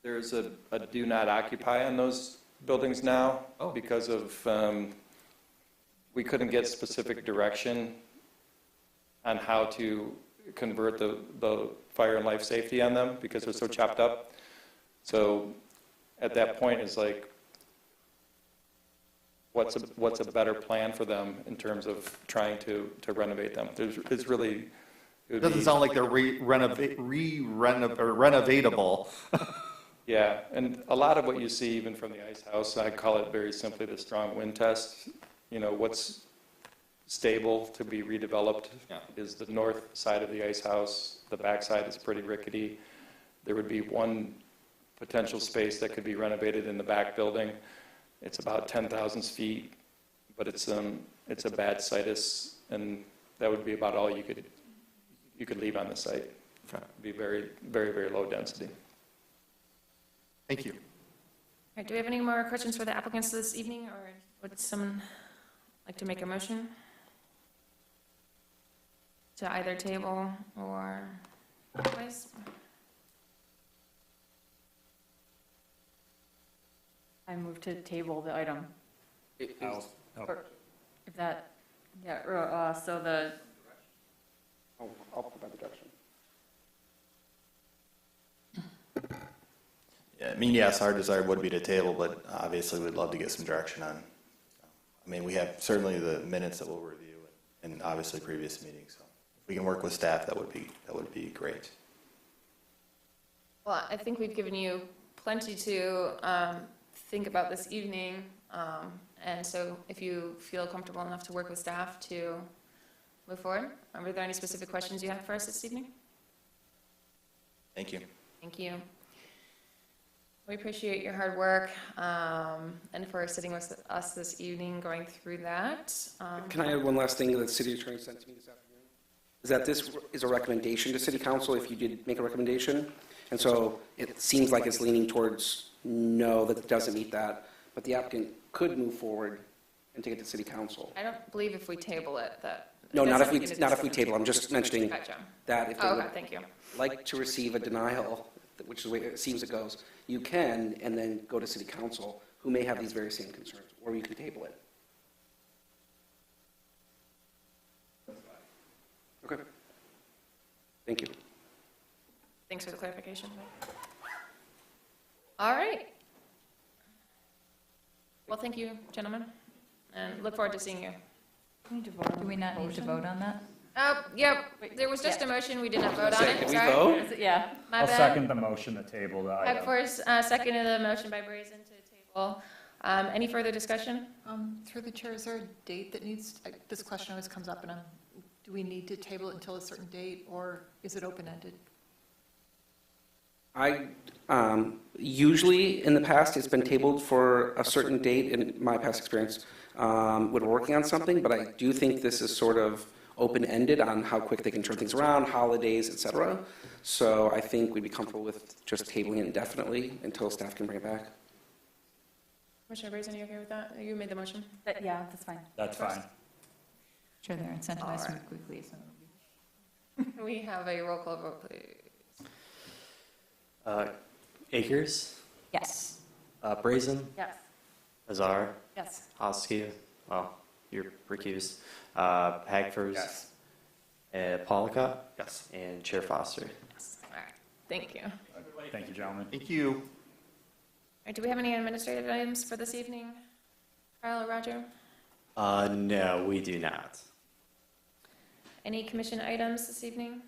There's a do not occupy on those buildings now Oh. because of, we couldn't get specific direction on how to convert the fire and life safety on them because they're so chopped up. So at that point, it's like, what's a better plan for them in terms of trying to renovate them? It's really. It doesn't sound like they're renovatable. Yeah, and a lot of what you see even from the ice house, I call it very simply the strong wind test. You know, what's stable to be redeveloped is the north side of the ice house. The back side is pretty rickety. There would be one potential space that could be renovated in the back building. It's about 10,000 feet, but it's a bad situs, and that would be about all you could leave on the site. Okay. It'd be very, very, very low density. Thank you. All right, do we have any more questions for the applicants this evening, or would someone like to make a motion to either table or otherwise? I move to table the item. Or if that, yeah, so the, I'll provide the direction. Yeah, I mean, yes, our desire would be to table, but obviously we'd love to get some direction on. I mean, we have certainly the minutes that we'll review and obviously previous meetings. So if we can work with staff, that would be great. Well, I think we've given you plenty to think about this evening. And so if you feel comfortable enough to work with staff to move forward, are there any specific questions you have for us this evening? Thank you. Thank you. We appreciate your hard work and for sitting with us this evening, going through that. Can I add one last thing that the city attorney sent to me this afternoon? Is that this is a recommendation to city council if you did make a recommendation. And so it seems like it's leaning towards no, that it doesn't meet that. But the applicant could move forward and take it to city council. I don't believe if we table it that. No, it not doesn't if we, make it a not if we decision. table. I'm just mentioning Gotcha. that if they Oh, would okay, thank you. like to receive a denial, which is the way it seems it goes, you can, and then go to city council, who may have these very same concerns, or you can table it. Okay. Thank you. Thanks for the clarification. All right. Well, thank you, gentlemen, and look forward to seeing you. Do we not need to vote on that? Oh, yeah, there was just a motion, we did not vote on it, Did we sorry. vote? is it- yeah, My I'll bad. second the motion to table the item. First, seconded the motion by Brazen to table. Any further discussion? Through the chair, is there a date that needs, this question always comes up, and do we need to table it until a certain date, or is it open-ended? Usually, in the past, it's been tabled for a certain date, in my past experience, when we're working on something, but I do think this is sort of open-ended on how quick they can turn things around, holidays, et cetera. So I think we'd be comfortable with just tabling it indefinitely until staff can bring it back. Commissioner Brazen, are you okay with that? You made the motion? yeah, that's fine. That's fine. Sure, they're incentivized to All move quickly, so. Can we have a roll call vote, please? Akers, Yes. Brazen, Yes. Azar, Yes. Hosky, well, you're recused, Hagfors, Yes. Pollica, Yes. and Chair Foster. All right, thank you. All Thank you, gentlemen. Thank you. right, do we have any administrative items for this evening? Kyle or Roger? No, we do not. Any commission items this evening?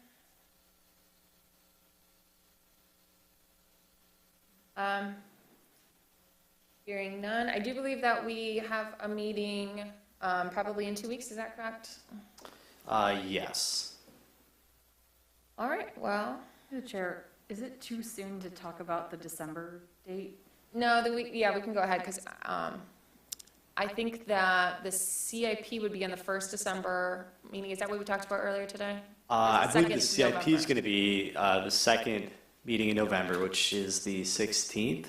Hearing none. I do believe that we have a meeting probably in 2 weeks, is that correct? Yes. All right, well, Through the chair, is it too soon to talk about the December date? no, yeah, we can go ahead, because I think that the CIP would be on the first December meeting. Is that what we talked about earlier today? I Is it believe the second CIP is November? going to be the second meeting in November, which is the 16th.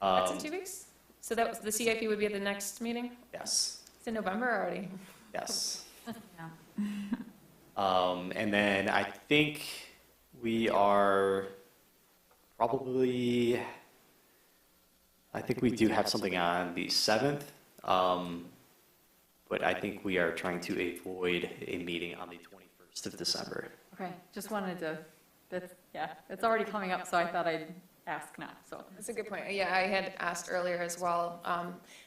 That's in 2 weeks? So that was, the CIP would be at the next meeting? Yes, It's in November already. yes. Yeah. And then I think we are probably, I think we do have something on the 7th, but I think we are trying to avoid a meeting on the 21st of December. Okay, just wanted to, that's, yeah, it's already coming up, so I thought I'd ask now, so. That's a good point. Yeah, I had asked earlier as well,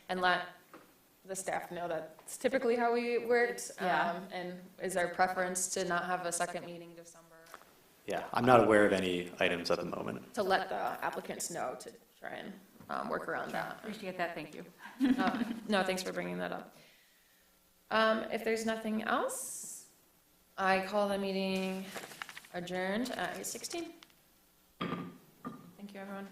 and let the staff know that's typically how we worked. Yeah. And is our preference to not have a second meeting in December, Yeah, I'm not aware of any items at the moment. to let the applicants know to try and work around that. Appreciate that, thank you. No, thanks for bringing that up. If there's nothing else, I call the meeting adjourned at 8:16. Thank you, everyone.